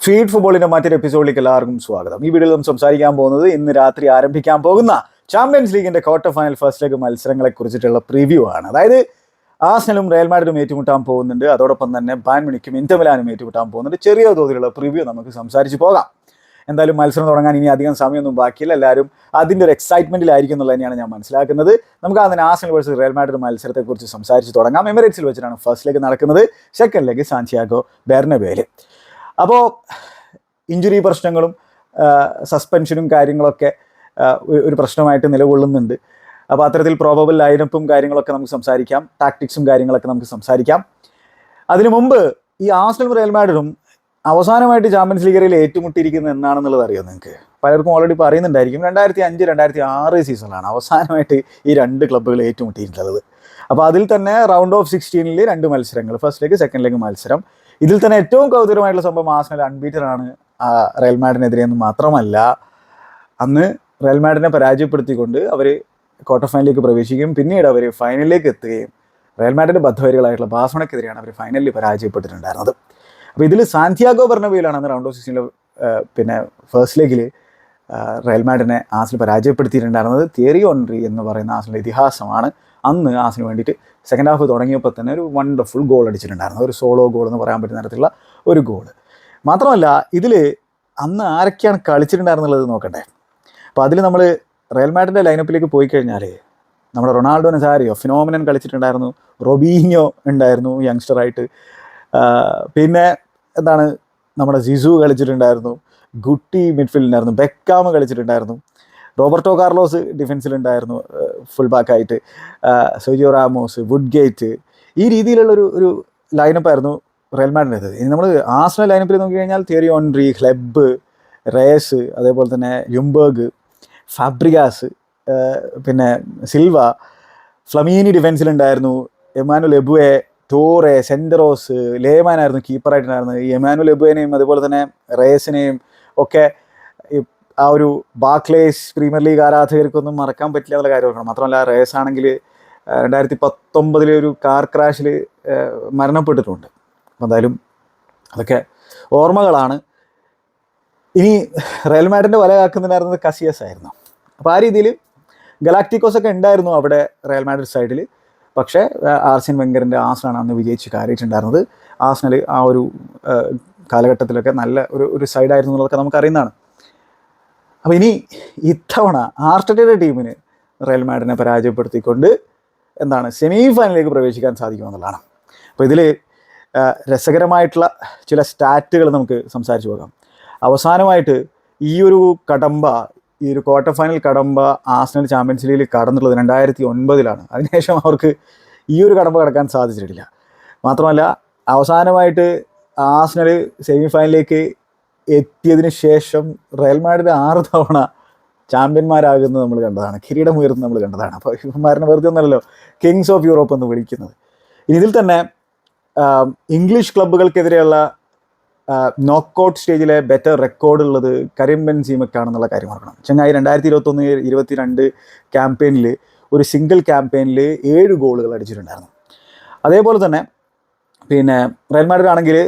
Street ഫുട്ബോളിന്റെ മറ്റൊരു എപ്പിസോഡിലേക്ക് എല്ലാവർക്കും സ്വാഗതം. ഈ വീഡിയോയിൽ നമ്മൾ സംസാരിക്കാൻ പോകുന്നത് ഇന്ന് രാത്രി ആരംഭിക്കാൻ പോകുന്ന ചാമ്പ്യൻസ് ലീഗിന്റെ ക്വാർട്ടർ ഫൈനൽ ഫസ്റ്റ് ലെഗ് മത്സരങ്ങളെ കുറിച്ചിട്ടുള്ള പ്രിവ്യൂ ആണ്. അതായത് ആർസണലും റയൽ മാഡ്രിഡും ഏറ്റുമുട്ടാൻ പോകുന്നുണ്ട്, അതോടൊപ്പം തന്നെ ബായൺ മ്യൂണിക്കും ഇന്റർ മിലാനും ഏറ്റുമുട്ടാൻ പോകുന്നുണ്ട്. ചെറിയ തോതിലുള്ള പ്രിവ്യൂ നമുക്ക് സംസാരിച്ച് പോകാം. എന്തായാലും മത്സരം തുടങ്ങാൻ ഇനി അധികം സമയമൊന്നും ബാക്കിയില്ല. എല്ലാവരും അതിൻ്റെ ഒരു എക്സൈറ്റ്മെന്റിലായിരിക്കും എന്നുള്ളത് തന്നെയാണ് ഞാൻ മനസ്സിലാക്കുന്നത്. നമുക്ക് അതിന് ആർസണൽ വേഴ്സസ് റയൽ മാഡ്രിഡ് മത്സരത്തെക്കുറിച്ച് സംസാരിച്ച് തുടങ്ങാം. എമിറേറ്റ്സിൽ വെച്ചിട്ടാണ് ഫസ്റ്റ് ലെഗ് നടക്കുന്നത്, സെക്കൻഡ് ലെഗ് സാന്റിയാഗോ ബെർണബേയിൽ. അപ്പോൾ ഇഞ്ചുറി പ്രശ്നങ്ങളും സസ്പെൻഷനും കാര്യങ്ങളൊക്കെ ഒരു പ്രശ്നമായിട്ട് നിലകൊള്ളുന്നുണ്ട്. അപ്പോൾ അത്തരത്തിൽ പ്രോബബിൾ ലൈനപ്പും കാര്യങ്ങളൊക്കെ നമുക്ക് സംസാരിക്കാം, ടാക്ടിക്സും കാര്യങ്ങളൊക്കെ നമുക്ക് സംസാരിക്കാം. അതിനു മുമ്പ് ഈ ആർസണലും റയൽ മാഡ്രിഡും അവസാനമായിട്ട് ചാമ്പ്യൻസ് ലീഗിൽ ഏറ്റുമുട്ടിയിരിക്കുന്നത് എന്നാണെന്നുള്ളത് അറിയാം നിങ്ങൾക്ക്. പലർക്കും ഓൾറെഡി പറയുന്നുണ്ടായിരിക്കും. 2005-2006 സീസണിലാണ് അവസാനമായിട്ട് ഈ രണ്ട് ക്ലബ്ബുകൾ ഏറ്റുമുട്ടിയിട്ടുള്ളത്. അപ്പോൾ അതിൽ തന്നെ റൗണ്ട് ഓഫ് 16 രണ്ട് മത്സരങ്ങൾ, ഫസ്റ്റ് ലെഗ് സെക്കൻഡ് ലെഗ് മത്സരം. ഇതിൽ തന്നെ ഏറ്റവും കൗതുകമായിട്ടുള്ള സംഭവം ആർസണൽ അൺബീറ്റഡാണ് റയൽ മാഡ്രിഡിനെതിരെ എന്ന് മാത്രമല്ല, അന്ന് റയൽ മാഡ്രിഡിനെ പരാജയപ്പെടുത്തിക്കൊണ്ട് അവർ ക്വാർട്ടർ ഫൈനലിലേക്ക് പ്രവേശിക്കുകയും പിന്നീട് അവർ ഫൈനലിലേക്ക് എത്തുകയും റയൽ മാഡ്രിഡ് ബദ്ധവരികളായിട്ടുള്ള ബാഴ്സലോണയ്ക്കെതിരെയാണ് അവർ ഫൈനലിൽ പരാജയപ്പെട്ടിട്ടുണ്ടായിരുന്നത്. അപ്പോൾ ഇതിൽ സാന്റിയാഗോ ബെർണബേയിലാണ് അന്ന് റൗണ്ട് ഓഫ് 16 പിന്നെ ഫസ്റ്റ് ലെഗിൽ റയൽ മാഡ്രിഡിനെ ആർസണൽ പരാജയപ്പെടുത്തിയിട്ടുണ്ടായിരുന്നത്. തിയറി ഓൺറി എന്ന് പറയുന്ന ആർസണലിൻ്റെ ഇതിഹാസമാണ് അന്ന് ആർസണലിന് വേണ്ടിയിട്ട് സെക്കൻഡ് ഹാഫ് തുടങ്ങിയപ്പോൾ തന്നെ ഒരു വണ്ടർഫുൾ ഗോൾ അടിച്ചിട്ടുണ്ടായിരുന്നു. ഒരു സോളോ ഗോൾ എന്ന് പറയാൻ പറ്റുന്ന തരത്തിലുള്ള ഒരു ഗോൾ. മാത്രമല്ല ഇതിൽ അന്ന് ആരൊക്കെയാണ് കളിച്ചിട്ടുണ്ടായിരുന്നുള്ളത് നോക്കട്ടെ. അപ്പോൾ അതിൽ നമ്മൾ റയൽ മാഡ്രിഡിൻ്റെ ലൈനപ്പിലേക്ക് പോയി കഴിഞ്ഞാൽ നമ്മുടെ റൊണാൾഡോ നസാരിയോ ഫിനോമിനൻ കളിച്ചിട്ടുണ്ടായിരുന്നു, റൊബീഞ്ഞോ ഉണ്ടായിരുന്നു യങ്സ്റ്ററായിട്ട്, പിന്നെ എന്താണ് നമ്മുടെ സിസു കളിച്ചിട്ടുണ്ടായിരുന്നു, ഗുട്ടി മിഡ്ഫീൽഡിലായിരുന്നു, ബെക്കാം കളിച്ചിട്ടുണ്ടായിരുന്നു, റോബർട്ടോ കാർലോസ് ഡിഫൻസിലുണ്ടായിരുന്നു ഫുൾ ബാക്കായിട്ട്, സെർജിയോ റാമോസ്, വുഡ്ഗേറ്റ്. ഈ രീതിയിലുള്ളൊരു ലൈനപ്പായിരുന്നു റയൽ മാഡ്രിഡിൻ്റേത്. ഇനി നമ്മൾ ആർസണൽ ലൈനപ്പിൽ നോക്കിക്കഴിഞ്ഞാൽ തിയറി ഓൺറി, ക്ലെബ്, റേസ്, അതേപോലെ തന്നെ യുംബർഗ്, ഫാബ്രിഗാസ്, പിന്നെ സിൽവ, ഫ്ലമീനി ഡിഫൻസിലുണ്ടായിരുന്നു, എമാനുൽ എബുവെ, ടോറെ, സെൻഡറോസ്, ലേമാനായിരുന്നു കീപ്പറായിട്ടുണ്ടായിരുന്നത്. ഈ എമാനുൽ എബുവേനെയും അതുപോലെ തന്നെ റേസിനെയും ഒക്കെ ആ ഒരു ബാക്ലേസ് പ്രീമിയർ ലീഗ് ആരാധകർക്കൊന്നും മറക്കാൻ പറ്റില്ല എന്നുള്ള കാര്യം ഓർക്കണം. മാത്രമല്ല റേസ് ആണെങ്കിൽ 2019 ഒരു കാർ ക്രാഷിൽ മരണപ്പെട്ടിട്ടുണ്ട്. എന്തായാലും അതൊക്കെ ഓർമ്മകളാണ്. ഇനി റയൽ മാഡ്രിഡിൻ്റെ വല കാക്കുന്നുണ്ടായിരുന്നത് കസിയസ് ആയിരുന്നു. അപ്പോൾ ആ രീതിയിൽ ഗലാക്റ്റിക്കോസ് ഒക്കെ ഉണ്ടായിരുന്നു അവിടെ റയൽ മാഡ്രിഡ് സൈഡിൽ. പക്ഷേ ആർസൻ വെങ്കറിൻ്റെ ആർസണലാണ് അന്ന് വിജയിച്ച് കയറിയിട്ടുണ്ടായിരുന്നത്. ആർസണൽ ആ ഒരു കാലഘട്ടത്തിലൊക്കെ നല്ല ഒരു സൈഡായിരുന്നു എന്നുള്ളതൊക്കെ നമുക്കറിയുന്നതാണ്. അപ്പോൾ ഇനി ഇത്തവണ ആർട്ടറ്റയുടെ ടീമിന് റയൽ മാഡ്രിഡിനെ പരാജയപ്പെടുത്തിക്കൊണ്ട് എന്താണ് സെമി ഫൈനലിലേക്ക് പ്രവേശിക്കാൻ സാധിക്കുമെന്നുള്ളതാണ്. അപ്പോൾ ഇതിൽ രസകരമായിട്ടുള്ള ചില സ്റ്റാറ്റുകൾ നമുക്ക് സംസാരിച്ച് പോകാം. അവസാനമായിട്ട് ഈ ഒരു ക്വാർട്ടർ ഫൈനൽ കടമ്പ ആർസണൽ ചാമ്പ്യൻസ് ലീഗിൽ കടന്നുള്ളത് 2009 അതിനുശേഷം അവർക്ക് ഈ ഒരു കടമ്പ കടക്കാൻ സാധിച്ചിട്ടില്ല. മാത്രമല്ല അവസാനമായിട്ട് ആർസണൽ സെമി ഫൈനലിലേക്ക് എത്തിയതിന് ശേഷം റയൽ മാഡ്രിഡ് 6 തവണ ചാമ്പ്യന്മാരാകുന്നത് നമ്മൾ കണ്ടതാണ്, കിരീടം ഉയർത്തുന്നത് നമ്മൾ കണ്ടതാണ്. അപ്പോൾ ഇവന്മാരനെ വെറുതെ ഒന്നല്ലോ കിങ്സ് ഓഫ് യൂറോപ്പ് എന്ന് വിളിക്കുന്നത്. ഇതിൽ തന്നെ ഇംഗ്ലീഷ് ക്ലബ്ബുകൾക്കെതിരെയുള്ള നോക്കൗട്ട് സ്റ്റേജിലെ ബെറ്റർ റെക്കോർഡുള്ളത് കരീം ബെൻസീമയ്ക്കാണെന്നുള്ള കാര്യം ഓർക്കണം. ചങ്ങായി 2021-22 ക്യാമ്പയിനിൽ ഒരു സിംഗിൾ ക്യാമ്പയിനിൽ 7 ഗോളുകൾ അടിച്ചിട്ടുണ്ടായിരുന്നു. അതേപോലെ തന്നെ പിന്നെ റയൽ മാഡ്രിഡ് ആണെങ്കിൽ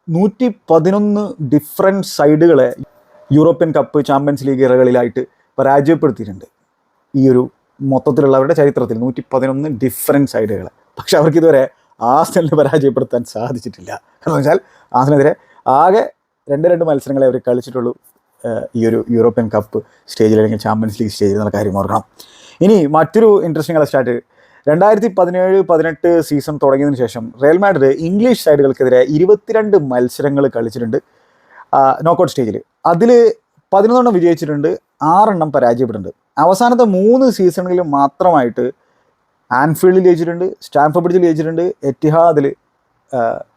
111 ഡിഫറെൻറ്റ് സൈഡുകളെ യൂറോപ്യൻ കപ്പ് ചാമ്പ്യൻസ് ലീഗ് ഇറകളിലായിട്ട് പരാജയപ്പെടുത്തിയിട്ടുണ്ട്. ഈ ഒരു മൊത്തത്തിലുള്ളവരുടെ ചരിത്രത്തിൽ 111 ഡിഫറെൻറ്റ് സൈഡുകൾ. പക്ഷെ അവർക്കിതുവരെ ആർസണലിനെ പരാജയപ്പെടുത്താൻ സാധിച്ചിട്ടില്ല. കാരണം വെച്ചാൽ ആർസണലിനെതിരെ ആകെ 2 മത്സരങ്ങളെ അവർ കളിച്ചിട്ടുള്ളൂ ഈ ഒരു യൂറോപ്യൻ കപ്പ് സ്റ്റേജിൽ അല്ലെങ്കിൽ ചാമ്പ്യൻസ് ലീഗ് സ്റ്റേജിൽ എന്നുള്ള കാര്യം ഓർക്കണം. ഇനി മറ്റൊരു ഇൻട്രസ്റ്റിംഗ് സ്റ്റാർട്ട് 2017-18 സീസൺ തുടങ്ങിയതിന് ശേഷം റയൽ മാഡ്രിഡ് ഇംഗ്ലീഷ് സൈഡുകൾക്കെതിരെ 22 മത്സരങ്ങൾ കളിച്ചിട്ടുണ്ട് നോക്കൗട്ട് സ്റ്റേജിൽ. അതിൽ 11 വിജയിച്ചിട്ടുണ്ട്, 6 പരാജയപ്പെട്ടിട്ടുണ്ട്. അവസാനത്തെ 3 സീസണുകളിൽ മാത്രമായിട്ട് ആൻഫീൽഡിൽ ജയിച്ചിട്ടുണ്ട്, സ്റ്റാൻഫോർഡ് ബ്രിഡ്ജിൽ ജയിച്ചിട്ടുണ്ട്, എറ്റിഹാദിൽ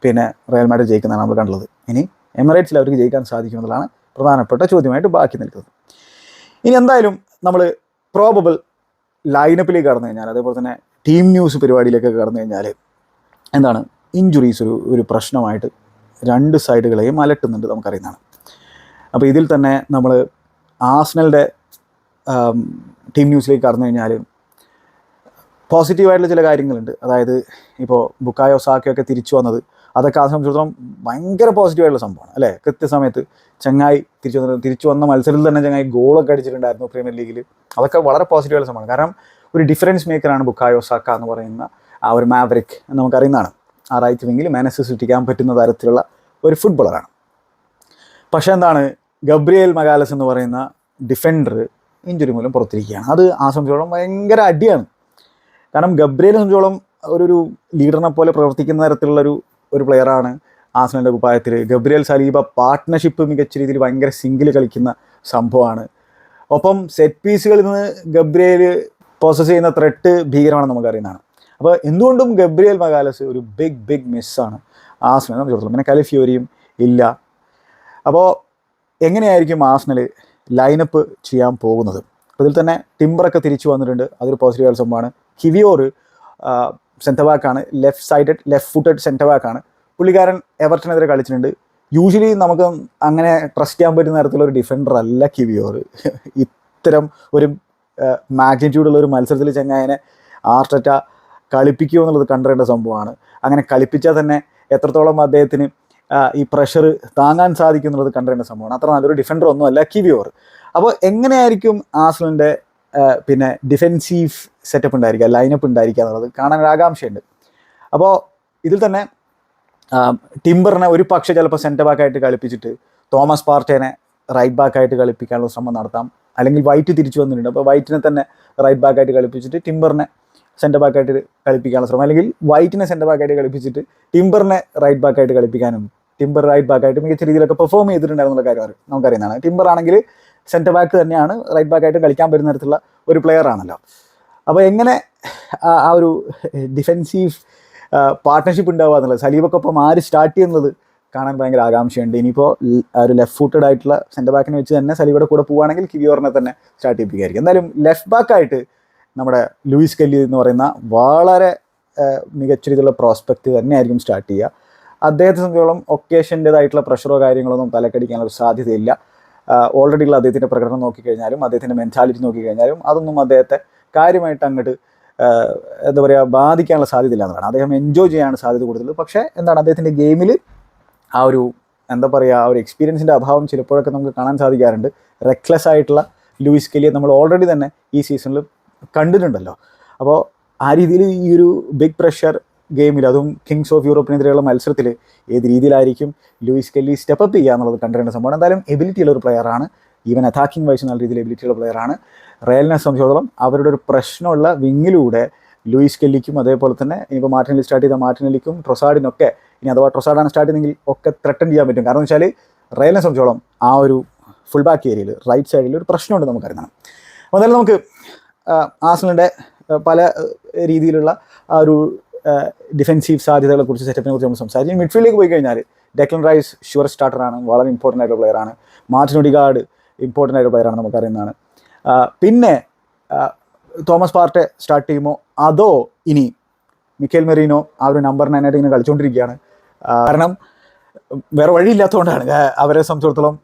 പിന്നെ റയൽ മാഡ്രിഡ് ജയിക്കുന്നതാണ് നമ്മൾ കണ്ടുള്ളത്. ഇനി എമിറേറ്റ്സിൽ അവർക്ക് ജയിക്കാൻ സാധിക്കുമെന്നുള്ളതാണ് പ്രധാനപ്പെട്ട ചോദ്യമായിട്ട് ബാക്കി നിൽക്കുന്നത്. ഇനി എന്തായാലും നമ്മൾ പ്രോബബിൾ ലൈനപ്പിലേക്ക് കടന്നു കഴിഞ്ഞാൽ, അതേപോലെ തന്നെ ടീം ന്യൂസ് പരിപാടിയിലേക്ക് കടന്നു കഴിഞ്ഞാൽ എന്താണ് ഇഞ്ചുറീസ് ഒരു പ്രശ്നമായിട്ട് 2 സൈഡുകളെയും അലട്ടുന്നുണ്ട്, നമുക്കറിയുന്നതാണ്. അപ്പോൾ ഇതിൽ തന്നെ നമ്മൾ ആർസണലിൻ്റെ ടീം ന്യൂസിലേക്ക് കടന്നു കഴിഞ്ഞാൽ പോസിറ്റീവായിട്ടുള്ള ചില കാര്യങ്ങളുണ്ട്. അതായത് ഇപ്പോൾ ബുക്കായോ സാക്കയൊക്കെ തിരിച്ചു വന്നത് അതൊക്കെ ആ സംബന്ധിച്ചിടത്തോളം ഭയങ്കര പോസിറ്റീവായിട്ടുള്ള സംഭവമാണ് അല്ലേ. കൃത്യസമയത്ത് ചങ്ങായി തിരിച്ചു വന്ന മത്സരത്തിൽ തന്നെ ചങ്ങായി ഗോളൊക്കെ അടിച്ചിട്ടുണ്ടായിരുന്നു പ്രീമിയർ ലീഗിൽ. അതൊക്കെ വളരെ പോസിറ്റീവായിട്ടുള്ള സംഭവമാണ്. കാരണം ഒരു ഡിഫറൻസ് മേക്കറാണ് ബുക്കായോ സാക്ക എന്ന് പറയുന്ന ആ ഒരു മാവറിക് നമുക്കറിയുന്നതാണ്. ആ റൈറ്റ് വിങ്ങിൽ മാനസ് സൃഷ്ടിക്കാൻ പറ്റുന്ന തരത്തിലുള്ള ഒരു ഫുട്ബോളറാണ്. പക്ഷേ എന്താണ്, ഗബ്രിയേൽ മഗാലസ് എന്ന് പറയുന്ന ഡിഫൻഡർ ഇഞ്ചുറി മൂലം പുറത്തിരിക്കുകയാണ്. അത് ആ സംബന്ധിച്ചോളം ഭയങ്കര അടിയാണ്. കാരണം ഗബ്രിയേൽ സംബന്ധിച്ചോളം ഒരു ലീഡറിനെ പോലെ പ്രവർത്തിക്കുന്ന തരത്തിലുള്ളൊരു പ്ലെയറാണ് ആഴ്സണലിൻ്റെ കുപ്പായത്തിൽ. ഗബ്രിയേൽ സലീബ പാർട്ട്ണർഷിപ്പ് മികച്ച രീതിയിൽ ഭയങ്കര സിംഗിൾ കളിക്കുന്ന സംഭവമാണ്. ഒപ്പം സെറ്റ് പീസുകളിൽ നിന്ന് ഗബ്രിയേൽ പ്രോസസ്സ് ചെയ്യുന്ന ത്രെട്ട് ഭീകരമാണെന്ന് നമുക്കറിയുന്നതാണ്. അപ്പോൾ എന്തുകൊണ്ടും ഗബ്രിയേൽ മഗാലസ് ഒരു ബിഗ് മിസ്സാണ് ആഴ്സണലിനെ സംബന്ധിച്ചിടത്തോളം. പിന്നെ കലിഫ്യൂരിയും ഇല്ല. അപ്പോൾ എങ്ങനെയായിരിക്കും ആഴ്സണൽ ലൈനപ്പ് ചെയ്യാൻ പോകുന്നത്? അപ്പോൾ ഇതിൽ തന്നെ ടിംബറൊക്കെ തിരിച്ചു വന്നിട്ടുണ്ട്, അതൊരു പോസിറ്റീവ് സംഭവമാണ്. കിവിയോർ സെൻറ്റർ ബാക്കാണ്, ലെഫ്റ്റ് ഫുട്ടഡ് സെൻറ്റർ ബാക്കാണ്. പുള്ളിക്കാരൻ എവർട്ടനെതിരെ കളിച്ചിട്ടുണ്ട്. യൂഷ്വലി നമുക്ക് അങ്ങനെ ട്രസ്റ്റ് ചെയ്യാൻ പറ്റുന്ന തരത്തിലൊരു ഡിഫൻഡർ അല്ല കിവിയോർ. ഇത്തരം ഒരു മാഗ്നിറ്റ്യൂഡുള്ള ഒരു മത്സരത്തിൽ ചെങ്ങായനെ ആർട്ടറ്റ കളിപ്പിക്കുമോ എന്നുള്ളത് കണ്ടറിയേണ്ട സംഭവമാണ്. അങ്ങനെ കളിപ്പിച്ചാൽ തന്നെ എത്രത്തോളം അദ്ദേഹത്തിന് ഈ പ്രഷർ താങ്ങാൻ സാധിക്കും എന്നുള്ളത് കണ്ടറിയേണ്ട സംഭവമാണ്. അത്ര നല്ലൊരു ഡിഫൻഡർ ഒന്നുമല്ല കിവിയോർ. അപ്പോൾ എങ്ങനെയായിരിക്കും ആഴ്സണലിൻ്റെ പിന്നെ ഡിഫെൻസീവ് സെറ്റപ്പ് ഉണ്ടായിരിക്കുക, ലൈനപ്പ് ഉണ്ടായിരിക്കുക എന്നുള്ളത് കാണാൻ ഒരു ആകാംക്ഷയുണ്ട്. അപ്പോൾ ഇതിൽ തന്നെ ടിംബറിനെ ഒരു പക്ഷേ ചിലപ്പോൾ സെൻറ്റർ ബാക്കായിട്ട് കളിപ്പിച്ചിട്ട് തോമസ് പാർട്ടേനെ റൈറ്റ് ബാക്കായിട്ട് കളിപ്പിക്കാനുള്ള ശ്രമം നടത്താം. അല്ലെങ്കിൽ വൈറ്റ് തിരിച്ചു വന്നിട്ടുണ്ട്, അപ്പോൾ വൈറ്റിനെ തന്നെ റൈറ്റ് ബാക്കായിട്ട് കളിപ്പിച്ചിട്ട് ടിംബറിനെ സെൻറ്റർ ബാക്കായിട്ട് കളിപ്പിക്കാനുള്ള ശ്രമം, അല്ലെങ്കിൽ വൈറ്റിനെ സെൻറ്റർ ബാക്കായിട്ട് കളിപ്പിച്ചിട്ട് ടിംബറിനെ റൈറ്റ് ബാക്കായിട്ട് കളിപ്പിക്കാനും, ടിംബർ റൈറ്റ് ബാക്കായിട്ട് മികച്ച രീതിയിലൊക്കെ പെർഫോം ചെയ്തിട്ടുണ്ടായിരുന്നുള്ള കാര്യം നമുക്കറിയുന്നതാണ്. ടിംബർ ആണെങ്കിൽ സെൻറ്റർ ബാക്ക് തന്നെയാണ്, റൈറ്റ് ബാക്കായിട്ട് കളിക്കാൻ പറ്റുന്ന തരത്തിലുള്ള ഒരു പ്ലെയർ ആണല്ലോ. അപ്പോൾ എങ്ങനെ ആ ഒരു ഡിഫെൻസീവ് പാർട്ട്ണർഷിപ്പ് ഉണ്ടാവുക എന്നുള്ളത്, സലീബക്കൊപ്പം ആര് സ്റ്റാർട്ട് ചെയ്യുന്നത് കാണാൻ ഭയങ്കര ആകാംക്ഷയുണ്ട്. ഇനിയിപ്പോൾ ഒരു ലെഫ്റ്റ് ഫൂട്ടഡ് ആയിട്ടുള്ള സെൻറ്റർ ബാക്കിനെ വെച്ച് തന്നെ സലീബയുടെ കൂടെ പോവുകയാണെങ്കിൽ കിവിയോറിനെ തന്നെ സ്റ്റാർട്ട് ചെയ്യിപ്പിക്കുകയായിരിക്കും. എന്തായാലും ലെഫ്റ്റ് ബാക്കായിട്ട് നമ്മുടെ ലൂയിസ് കെല്ലി എന്ന് പറയുന്ന വളരെ മികച്ച രീതിയിലുള്ള പ്രോസ്പെക്റ്റ് തന്നെയായിരിക്കും സ്റ്റാർട്ട് ചെയ്യുക. അദ്ദേഹത്തെ സംബന്ധിച്ചോളം ഒക്കേഷൻ്റേതായിട്ടുള്ള പ്രഷറോ കാര്യങ്ങളൊന്നും തലക്കടിക്കാനുള്ള സാധ്യതയില്ല. ഓൾറെഡി ഉള്ള അദ്ദേഹത്തിൻ്റെ പ്രകടനം നോക്കിക്കഴിഞ്ഞാലും അദ്ദേഹത്തിൻ്റെ മെൻറ്റാലിറ്റി നോക്കിക്കഴിഞ്ഞാലും അതൊന്നും അദ്ദേഹത്തെ കാര്യമായിട്ട് അങ്ങോട്ട് എന്താ പറയുക ബാധിക്കാനുള്ള സാധ്യതയില്ല എന്നതാണ്. അദ്ദേഹം എൻജോയ് ചെയ്യാനാണ് സാധ്യത കൂടുതൽ. പക്ഷേ എന്താണ്, അദ്ദേഹത്തിൻ്റെ ഗെയിമിൽ ആ ഒരു എന്താ പറയുക ആ ഒരു എക്സ്പീരിയൻസിൻ്റെ അഭാവം ചിലപ്പോഴൊക്കെ നമുക്ക് കാണാൻ സാധിക്കാറുണ്ട്. റെക്ലെസ് ആയിട്ടുള്ള ലൂയിസ് കെല്ലിയെ നമ്മൾ ഓൾറെഡി തന്നെ ഈ സീസണിൽ കണ്ടിട്ടുണ്ടല്ലോ. അപ്പോൾ ആ രീതിയിൽ ഈ ഒരു ബിഗ് പ്രഷർ ഗെയിമിൽ, അതും കിങ്സ് ഓഫ് യൂറോപ്പിനെതിരെയുള്ള മത്സരത്തിൽ ഏത് രീതിയിലായിരിക്കും ലൂയിസ് കെല്ലി സ്റ്റെപ്പപ്പ് ചെയ്യുക എന്നുള്ളത് കണ്ടിരേണ്ട സംഭവമാണ്. എന്തായാലും എബിലിറ്റിയുള്ള ഒരു പ്ലെയറാണ്, ഈവൻ അറ്റാക്കിംഗ് വൈസ് നല്ല രീതിയിൽ എബിലിറ്റിയുള്ള പ്ലെയറാണ്. റയലിനെ സംബന്ധിച്ചിടത്തോളം അവരുടെ ഒരു പ്രശ്നമുള്ള വിങ്ങിലൂടെ ലൂയിസ് കെല്ലിക്കും അതേപോലെ തന്നെ ഇനിയിപ്പോൾ മാർട്ടിനെല്ലി സ്റ്റാർട്ട് ചെയ്ത മാർട്ടിനെല്ലിക്കും ട്രൊസാഡിനൊക്കെ, ഇനി അഥവാ ട്രൊസാഡാണ് സ്റ്റാർട്ട് ചെയ്യുന്നതെങ്കിൽ ഒക്കെ ത്രെട്ടൻ ചെയ്യാൻ പറ്റും. കാരണം എന്ന് വെച്ചാൽ റയലിനെ സംബന്ധിച്ചോളം ആ ഒരു ഫുൾ ബാക്ക് ഏരിയയിൽ റൈറ്റ് സൈഡിൽ ഒരു പ്രശ്നമുണ്ട് നമുക്കറിയണം. അപ്പോൾ എന്തായാലും നമുക്ക് ആഴ്സണലിൻ്റെ പല രീതിയിലുള്ള ആ ഒരു ഡിഫെൻസീവ് സാധ്യതകളെ കുറിച്ച്, സെറ്റപ്പിനെ കുറിച്ച് നമ്മൾ സംസാരിച്ചു. മിഡ്ഫീൽഡിലേക്ക് പോയി കഴിഞ്ഞാൽ ഡെക്ലൻ റൈസ് ഷുവർ സ്റ്റാർട്ടറാണ്, വളരെ ഇമ്പോർട്ടൻ്റ് ആയിട്ടുള്ള പ്ലെയറാണ്. മാർട്ടിൻ ഒഡിഗാർഡ് ഇമ്പോർട്ടൻ്റ് ആയിട്ടുള്ള പ്ലെയറാണ്, നമുക്കറിയുന്നതാണ്. പിന്നെ തോമസ് പാർട്ടെ സ്റ്റാർട്ട് ചെയ്യുമോ അതോ ഇനി മിക്കേൽ മെറീനോ ആ ഒരു നമ്പർ 9 ആയിട്ട് ഇങ്ങനെ കളിച്ചുകൊണ്ടിരിക്കുകയാണ്. കാരണം വേറെ വഴിയില്ലാത്തതുകൊണ്ടാണ്. അവരെ സംബന്ധിച്ചിടത്തോളം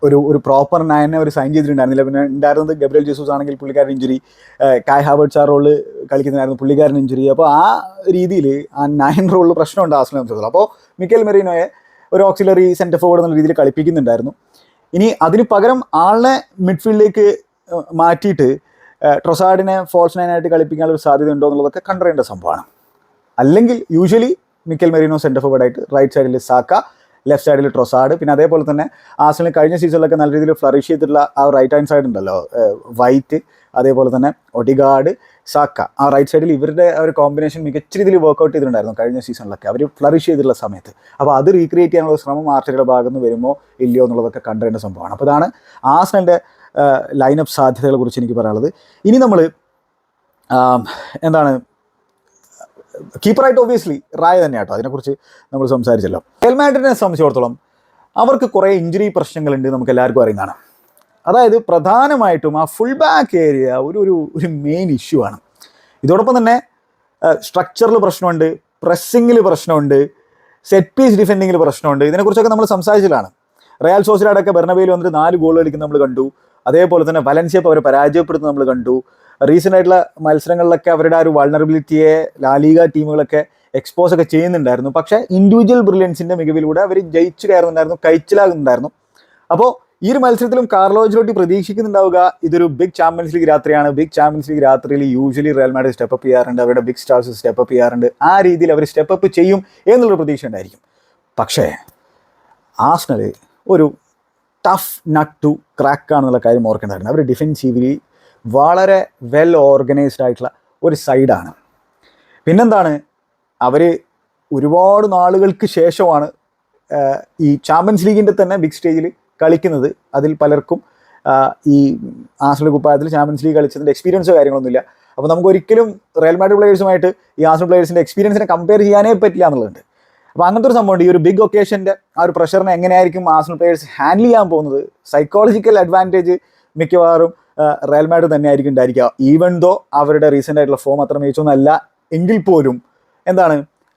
ഒരു പ്രോപ്പർ 9 അവർ സൈൻ ചെയ്തിട്ടുണ്ടായിരുന്നില്ല. പിന്നെ ഉണ്ടായിരുന്നത് ഗബ്രിയേൽ ജെസൂസ് ആണെങ്കിൽ പുള്ളിക്കാരൻ ഇഞ്ചുറി, കായ് ഹാവേർട്സ് ആ റോള് കളിക്കുന്നുണ്ടായിരുന്നു, പുള്ളിക്കാരൻ ഇഞ്ചുറി. അപ്പോൾ ആ രീതിയിൽ ആ 9 റോളിൽ പ്രശ്നമുണ്ട് ആഴ്സണലിനെ സംബന്ധിച്ചിടത്തോളം. അപ്പോൾ മിക്കേൽ മെറീനോയെ ഒരു ഓക്സിലറി സെൻറ്റർ ഫോർവേഡ് എന്നുള്ള രീതിയിൽ കളിപ്പിക്കുന്നുണ്ടായിരുന്നു. ഇനി അതിന് പകരം ആളിനെ മിഡ്ഫീൽഡിലേക്ക് മാറ്റിയിട്ട് ട്രൊസാഡിനെ ഫോൾസ് 9 ആയിട്ട് കളിപ്പിക്കാനുള്ള ഒരു സാധ്യത ഉണ്ടോ എന്നുള്ളതൊക്കെ കണ്ടറിയേണ്ട സംഭവമാണ്. അല്ലെങ്കിൽ യൂഷ്വലി മിക്കേൽ മെറീനോ സെൻറ്റർ ഫോർവേഡായിട്ട്, റൈറ്റ് സൈഡിൽ സാക്ക, ലെഫ്റ്റ് സൈഡിൽ ട്രൊസാഡ്. പിന്നെ അതേപോലെ തന്നെ ആഴ്സണൽ കഴിഞ്ഞ സീസണിലൊക്കെ നല്ല രീതിയിൽ ഫ്ലറിഷ് ചെയ്തിട്ടുള്ള ആ റൈറ്റ് ഹാൻഡ് സൈഡ് ഉണ്ടല്ലോ, വൈറ്റ്, അതേപോലെ തന്നെ ഒഡിഗാർഡ്, സാക്ക, ആ റൈറ്റ് സൈഡിൽ ഇവരുടെ ആ ഒരു കോമ്പിനേഷൻ മികച്ച രീതിയിൽ വർക്കൗട്ട് ചെയ്തിട്ടുണ്ടായിരുന്നു കഴിഞ്ഞ സീസണിലൊക്കെ അവർ ഫ്ലറിഷ് ചെയ്തിട്ടുള്ള സമയത്ത്. അപ്പോൾ അത് റീക്രിയേറ്റ് ചെയ്യാനുള്ള ശ്രമം ആർട്ടറ്റയുടെ ഭാഗത്ത് നിന്ന് വരുമോ ഇല്ലയോ എന്നുള്ളതൊക്കെ കണ്ടറിയേണ്ട സംഭവമാണ്. അപ്പോൾ ഇതാണ് ആഴ്സണലിൻ്റെ ലൈനപ്പ് സാധ്യതകളെ കുറിച്ച് എനിക്ക് പറയാനുള്ളത്. ഇനി നമ്മൾ എന്താണ്, കീപ്പറായിട്ട് ഒബ്വിയസ്ലി റായ തന്നെ കേട്ടോ, അതിനെക്കുറിച്ച് നമ്മൾ സംസാരിച്ചല്ലോ. റയൽ മാഡ്രിഡിനെ സംബന്ധിച്ചിടത്തോളം അവർക്ക് കുറേ ഇഞ്ചുറി പ്രശ്നങ്ങളുണ്ട്, നമുക്ക് എല്ലാവർക്കും അറിയുന്നതാണ്. അതായത് പ്രധാനമായിട്ടും ആ ഫുൾ ബാക്ക് ഏരിയ ഒരു മെയിൻ ഇഷ്യൂ ആണ്. ഇതോടൊപ്പം തന്നെ സ്ട്രക്ചറിൽ പ്രശ്നമുണ്ട്, പ്രസ്സിങ്ങിൽ പ്രശ്നമുണ്ട്, സെറ്റ് പീസ് ഡിഫെൻഡിങ്ങിൽ പ്രശ്നമുണ്ട്. ഇതിനെക്കുറിച്ചൊക്കെ നമ്മൾ സംസാരിച്ചതാണ്. റയൽ സോസിഡാഡൊക്കെ ബെർണബേയിൽ വന്നിട്ട് 4 ഗോൾ കളിക്കുന്ന നമ്മൾ കണ്ടു. അതേപോലെ തന്നെ വലൻസിയ അവരെ പരാജയപ്പെടുത്തുന്നത് നമ്മൾ കണ്ടു. റീസെൻ്റ് ആയിട്ടുള്ള മത്സരങ്ങളിലൊക്കെ അവരുടെ ആ ഒരു വൾണറബിലിറ്റിയെ ലാലിഗ ടീമുകളൊക്കെ എക്സ്പോസ് ഒക്കെ ചെയ്യുന്നുണ്ടായിരുന്നു. പക്ഷേ ഇൻഡിവിജ്വൽ ബ്രില്യൻസിൻ്റെ മികവിലൂടെ അവർ ജയിച്ചു കയറുന്നുണ്ടായിരുന്നു, കഴിച്ചിലാകുന്നുണ്ടായിരുന്നു. അപ്പോൾ ഈ ഒരു മത്സരത്തിലും കാർലോ അൻചെലോട്ടി പ്രതീക്ഷിക്കുന്നുണ്ടാവുക ഇതൊരു ബിഗ് ചാമ്പ്യൻസ് ലീഗ് രാത്രിയാണ്. ബിഗ് ചാമ്പ്യൻസ് ലീഗ് രാത്രിയിൽ യൂഷ്വലി റയൽ മാഡ്രിഡ് സ്റ്റെപ്പ് ചെയ്യാറുണ്ട്, അവരുടെ ബിഗ് സ്റ്റാർസ് സ്റ്റെപ്പ് ചെയ്യാറുണ്ട്. ആ രീതിയിൽ അവർ സ്റ്റെപ്പ് ചെയ്യും എന്നുള്ളൊരു പ്രതീക്ഷ ഉണ്ടായിരിക്കും. പക്ഷേ ആർസണൽ ഒരു ടഫ് നട്ട് ടു ക്രാക്ക് ആണെന്നുള്ള കാര്യം ഓർക്കേണ്ടതായിരുന്നു. അവർ ഡിഫെൻസീവ്ലി വളരെ വെൽ ഓർഗനൈസ്ഡ് ആയിട്ടുള്ള ഒരു സൈഡാണ്. പിന്നെന്താണ്, അവർ ഒരുപാട് നാളുകൾക്ക് ശേഷമാണ് ഈ ചാമ്പ്യൻസ് ലീഗിൻ്റെ തന്നെ ബിഗ് സ്റ്റേജിൽ കളിക്കുന്നത്. അതിൽ പലർക്കും ഈ ആർസണൽ കുപ്പായത്തിൽ ചാമ്പ്യൻസ് ലീഗ് കളിച്ചതിൻ്റെ എക്സ്പീരിയൻസോ കാര്യങ്ങളൊന്നുമില്ല. അപ്പോൾ നമുക്ക് ഒരിക്കലും റയൽ മാഡ്രിഡ് പ്ലേയേഴ്സുമായിട്ട് ഈ ആർസണൽ പ്ലേയേഴ്സിൻ്റെ എക്സ്പീരിയൻസിനെ കമ്പയർ ചെയ്യാനേ പറ്റില്ല എന്നുള്ളതുണ്ട്. അപ്പോൾ അങ്ങനത്തെ ഒരു സംഭവമുണ്ട്. ഈ ഒരു ബിഗ് ഒക്കേഷൻ്റെ ആ ഒരു പ്രഷറിനെ എങ്ങനെയായിരിക്കും ആർസണൽ പ്ലേയേഴ്സ് ഹാൻഡിൽ ചെയ്യാൻ പോകുന്നത്, സൈക്കോളജിക്കൽ അഡ്വാൻറ്റേജ് മിക്കവാറും റയൽ മാഡ്രിഡ് തന്നെ ആയിരിക്കും ഉണ്ടായിരിക്കുക. ഈവൻ ദോ അവരുടെ റീസെൻ്റ് ആയിട്ടുള്ള ഫോം അത്ര മികച്ചൊന്നുമല്ല എങ്കിൽ പോലും എന്താണ്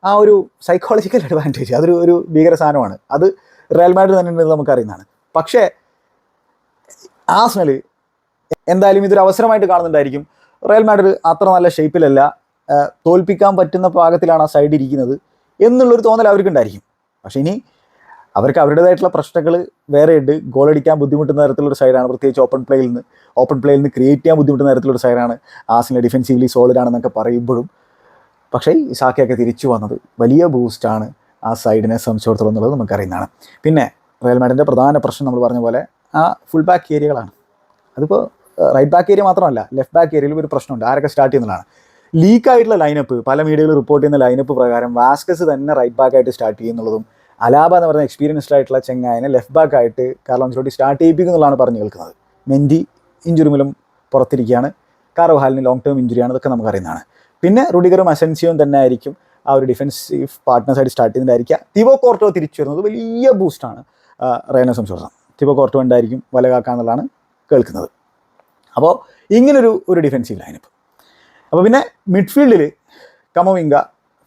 ആ ഒരു സൈക്കോളജിക്കൽ അഡ്വാൻറ്റേജ് അതൊരു ഭീകര സാധനമാണ്. അത് റയൽ മാഡ്രിഡ് തന്നെ ഉണ്ടെന്ന് നമുക്കറിയുന്നതാണ്. പക്ഷേ ആർസണൽ എന്തായാലും ഇതൊരു അവസരമായിട്ട് കാണുന്നുണ്ടായിരിക്കും. റയൽ മാഡ്രിഡ് അത്ര നല്ല ഷേപ്പിലല്ല, തോൽപ്പിക്കാൻ പറ്റുന്ന പാകത്തിലാണ് ആ സൈഡ് ഇരിക്കുന്നത് എന്നുള്ളൊരു തോന്നൽ അവർക്കുണ്ടായിരിക്കും. പക്ഷേ ഇനി അവർക്ക് അവരുടേതായിട്ടുള്ള പ്രശ്നങ്ങൾ വേറെ ഉണ്ട്. ഗോളടിക്കാൻ ബുദ്ധിമുട്ടുന്ന തരത്തിലൊരു സൈഡാണ്, പ്രത്യേകിച്ച് ഓപ്പൺ പ്ലേയിൽ നിന്ന് ക്രിയേറ്റ് ചെയ്യാൻ ബുദ്ധിമുട്ടുന്ന തരത്തിലൊരു സൈഡാണ് ആർസണൽ. ഡിഫെൻസീവ്ലി സോളിഡാണെന്നൊക്കെ പറയുമ്പോഴും പക്ഷേ ഈ സാക്കയൊക്കെ തിരിച്ചു വന്നത് വലിയ ബൂസ്റ്റാണ് ആ സൈഡിനെ സംബന്ധിച്ചിടത്തോളം എന്നുള്ളത് നമുക്കറിയുന്നതാണ്. പിന്നെ റയൽ മാഡ്രിഡിൻ്റെ പ്രധാന പ്രശ്നം നമ്മൾ പറഞ്ഞ പോലെ ആ ഫുൾ ബാക്ക് ഏരിയകളാണ്. അതിപ്പോൾ റൈറ്റ് ബാക്ക് ഏരിയ മാത്രമല്ല, ലെഫ്റ്റ് ബാക്ക് ഏരിയയിലും ഒരു പ്രശ്നമുണ്ട്. ആരൊക്കെ സ്റ്റാർട്ട് ചെയ്യുന്നതാണ് ലീക്കായിട്ടുള്ള ലൈനപ്പ്. പല മീഡിയകളിൽ റിപ്പോർട്ട് ചെയ്യുന്ന ലൈനപ്പ് പ്രകാരം വാസ്കസ് തന്നെ റൈറ്റ് ബാക്കായിട്ട് സ്റ്റാർട്ട് ചെയ്യുന്നുള്ളതും അലാബ എന്ന് പറയുന്ന എക്സ്പീരിയൻസ്ഡ് ആയിട്ടുള്ള ചെങ്ങായനെ ലെഫ്റ്റ് ബാക്കായിട്ട് കാർലോ അൻചെലോട്ടി സ്റ്റാർട്ട് ചെയ്യിപ്പിക്കുന്നുള്ളതാണ് പറഞ്ഞു കേൾക്കുന്നത്. മെൻഡി ഇഞ്ചുറി മൂലം പുറത്തിരിക്കുകയാണ്, കാർവഹാലിന് ലോങ് ടേം ഇഞ്ചുറിയാണ്, ഇതൊക്കെ നമുക്കറിയുന്നതാണ്. പിന്നെ റുഡിഗറും അസെൻസിയോയും തന്നെ ആയിരിക്കും ആ ഒരു ഡിഫൻസീവ് പാർട്ട്നേഴ്സായിട്ട് സ്റ്റാർട്ട് ചെയ്യുന്നതായിരിക്കും. തിബോ കോർട്ടോ തിരിച്ചു വരുന്നത് വലിയ ബൂസ്റ്റാണ് റയലിനെ സംബന്ധിച്ചിടത്തോളം. തിബോ കോർട്ടോ ഉണ്ടായിരിക്കും വല കാക്കാന്നുള്ളതാണ് കേൾക്കുന്നത്. അപ്പോൾ ഇങ്ങനൊരു ഡിഫൻസീവ് ലൈനപ്പ്. അപ്പോൾ പിന്നെ മിഡ്ഫീൽഡിൽ കമവിംഗ,